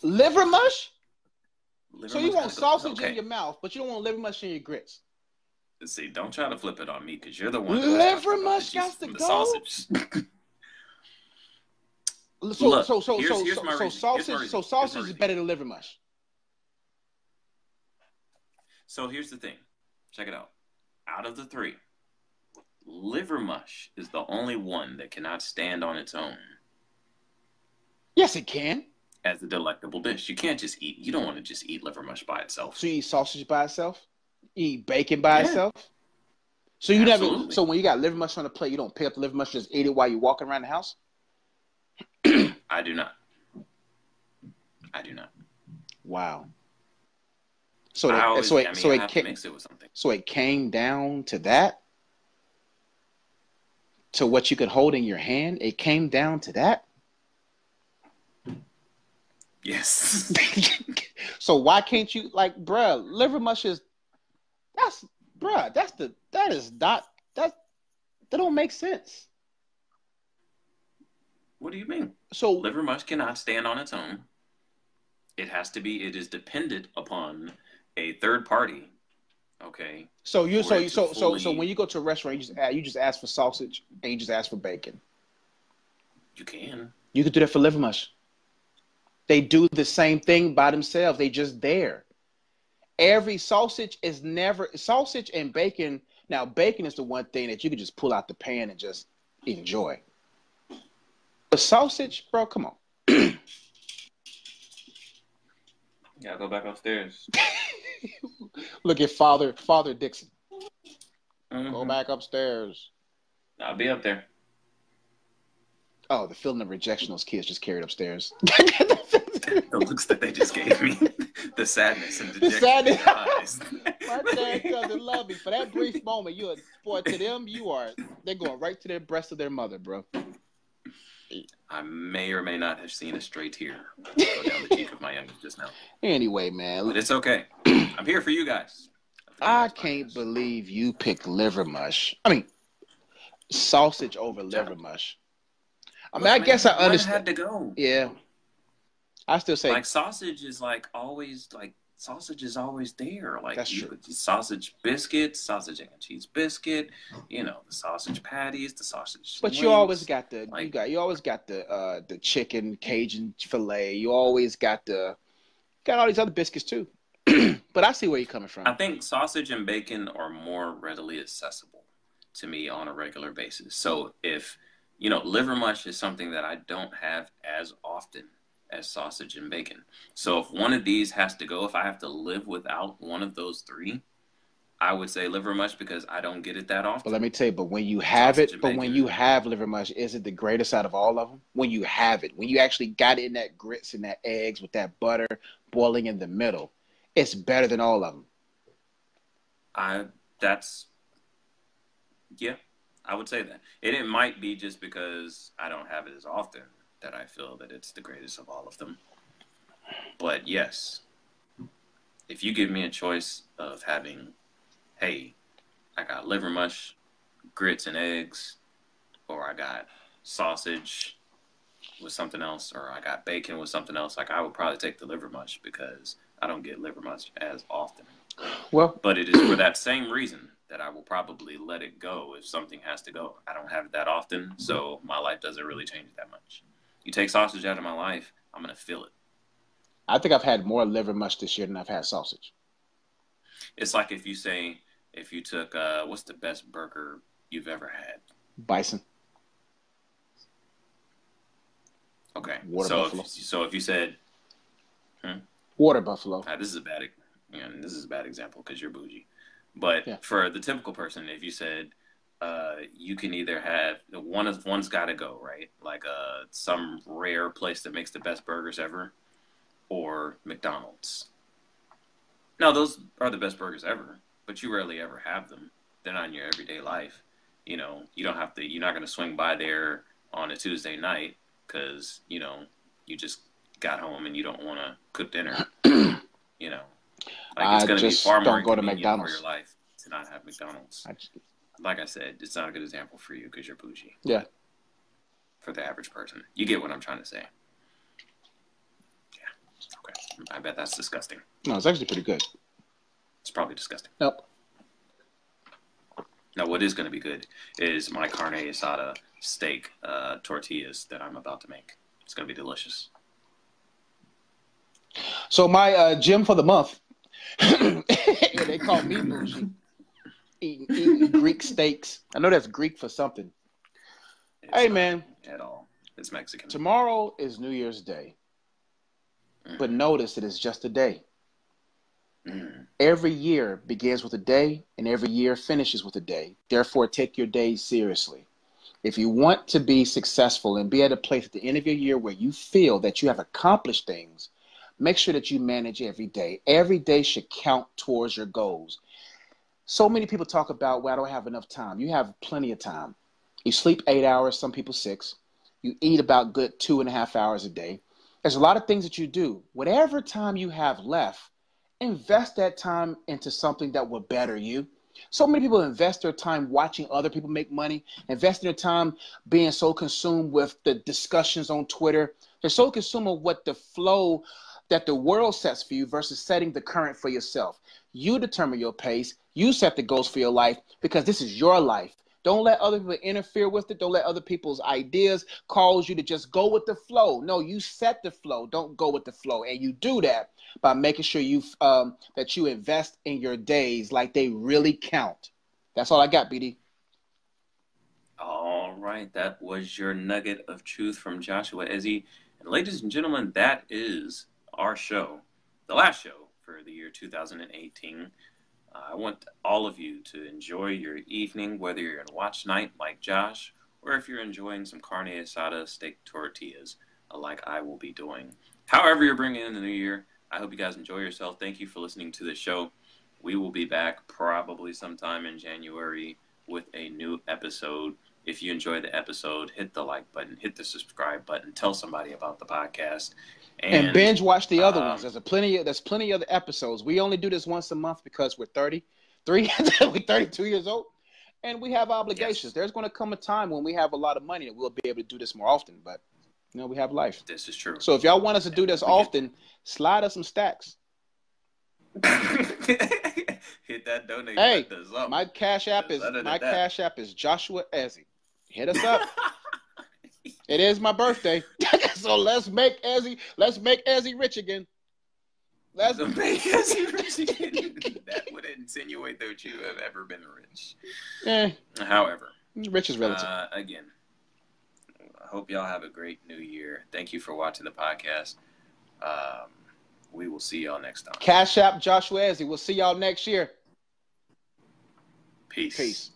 Liver mush? So you want sausage in your mouth, but you don't want liver mush in your grits. See, don't try to flip it on me because you're the one. Liver mush got to go. Sausage. So sausage is better than liver mush. So here's the thing. Check it out. Out of the three, liver mush is the only one that cannot stand on its own. Yes, it can. As a delectable dish. You can't just eat. You don't want to just eat liver mush by itself. So you eat sausage by itself? You eat bacon by itself? So you never. So when you got liver mush on the plate, you don't pick up the liver mush, just eat it while you're walking around the house? I do not. Wow. So it came down to that? To what you could hold in your hand? It came down to that? Yes. So why can't you, like, bruh, liver mush is, that don't make sense. What do you mean? So liver mush cannot stand on its own. It is dependent upon a third party. Okay. So when you go to a restaurant, you just ask for sausage and you just ask for bacon. You can. You could do that for liver mush. They do the same thing by themselves. They just there. Every sausage and bacon. Now, bacon is the one thing that you can just pull out the pan and just enjoy. The sausage, bro, come on. Yeah, go back upstairs. Look at Father Dixon. Go back upstairs. I'll be up there. Oh, the feeling of rejection those kids just carried upstairs. The looks that they just gave me. The sadness and dejection in their eyes. My dad doesn't love me. For that brief moment, to them, they're going right to their breast of their mother, bro. I may or may not have seen a stray tear go down the cheek of my youngest just now. Anyway, man. But it's okay. I'm here for you guys. I can't believe you picked liver mush. I mean, sausage over liver mush. I guess I understand. Had to go. Yeah. I still say sausage is always there. That's true. Sausage biscuits, sausage egg and cheese biscuit, the sausage patties, the sausage. But wings. You always got the chicken Cajun filet. You always got all these other biscuits too. But I see where you're coming from. I think sausage and bacon are more readily accessible to me on a regular basis. So if liver mush is something that I don't have as often. as sausage and bacon. So if one of these has to go, if I have to live without one of those three, I would say liver mush because I don't get it that often. But let me tell you, but when you have it, but when you have liver mush, is it the greatest out of all of them? When you have it, when you actually got it in that grits and that eggs with that butter boiling in the middle, it's better than all of them. Yeah, I would say that. And it might be just because I don't have it as often that I feel that it's the greatest of all of them. But yes, if you give me a choice of having, hey, I got liver mush, grits and eggs, or I got sausage with something else, or I got bacon with something else, like I would probably take the liver mush because I don't get liver mush as often. Well, but it is for that same reason that I will probably let it go if something has to go. I don't have it that often, so my life doesn't really change that much. You take sausage out of my life, I'm going to feel it. I think I've had more liver mush this year than I've had sausage. It's like if you took, what's the best burger you've ever had? Bison. Okay. Water buffalo. So if you said, Water buffalo. This is a bad example because you're bougie. But for the typical person, if you said you can either have one's got to go, right? Like some rare place that makes the best burgers ever, or McDonald's. No, those are the best burgers ever, but you rarely ever have them. They're not in your everyday life. You know, you're not going to swing by there on a Tuesday night because, you know, you just got home and you don't want to cook dinner. You know, like it's going to be far more inconvenient for your life to not have McDonald's. Like I said, it's not a good example for you because you're bougie. Yeah. For the average person. You get what I'm trying to say. Yeah. Okay. I bet that's disgusting. No, it's actually pretty good. It's probably disgusting. Nope. Now, what is going to be good is my carne asada steak tortillas that I'm about to make. It's going to be delicious. So my gym for the month, they call me bougie, eating Greek steaks. I know that's Greek for something. Hey, man. At all. It's Mexican. Tomorrow is New Year's Day. But notice it is just a day. Every year begins with a day, and every year finishes with a day. Therefore, take your days seriously. If you want to be successful and be at a place at the end of your year where you feel that you have accomplished things, make sure that you manage every day. Every day should count towards your goals. So many people talk about, well, I don't have enough time. You have plenty of time. You sleep 8 hours, some people 6. You eat about good 2.5 hours a day. There's a lot of things that you do. Whatever time you have left, invest that time into something that will better you. So many people invest their time watching other people make money, investing their time being so consumed with the discussions on Twitter. They're so consumed with what the flow that the world sets for you versus setting the current for yourself. You determine your pace. You set the goals for your life because this is your life. Don't let other people interfere with it. Don't let other people's ideas cause you to just go with the flow. No, you set the flow. Don't go with the flow. And you do that by making sure that you invest in your days like they really count. That's all I got, BD. All right. That was your nugget of truth from Joshua Ezzy. And ladies and gentlemen, that is our show, the last show for the year 2018. I want all of you to enjoy your evening, whether you're in watch night like Josh, or if you're enjoying some carne asada steak tortillas like I will be doing. However you're bringing in the new year, I hope you guys enjoy yourself. Thank you for listening to the show. We will be back probably sometime in January with a new episode. If you enjoyed the episode, hit the like button, hit the subscribe button, tell somebody about the podcast. And binge watch the other ones. There's plenty of other episodes. We only do this once a month because we're 32 years old, and we have obligations. Yes. There's going to come a time when we have a lot of money and we'll be able to do this more often. But we have life. This is true. So if y'all want us to do this often, slide us some stacks. Hit that donate button. Hey, my cash app is Joshua Ezzy. Hit us up. It is my birthday, so let's make Ezzy rich again. Let's make Ezzy rich again. That would insinuate that you have ever been rich. However, rich is relative. Again, hope y'all have a great new year. Thank you for watching the podcast. We will see y'all next time. Cash App Joshua Ezzy. We'll see y'all next year. Peace. Peace.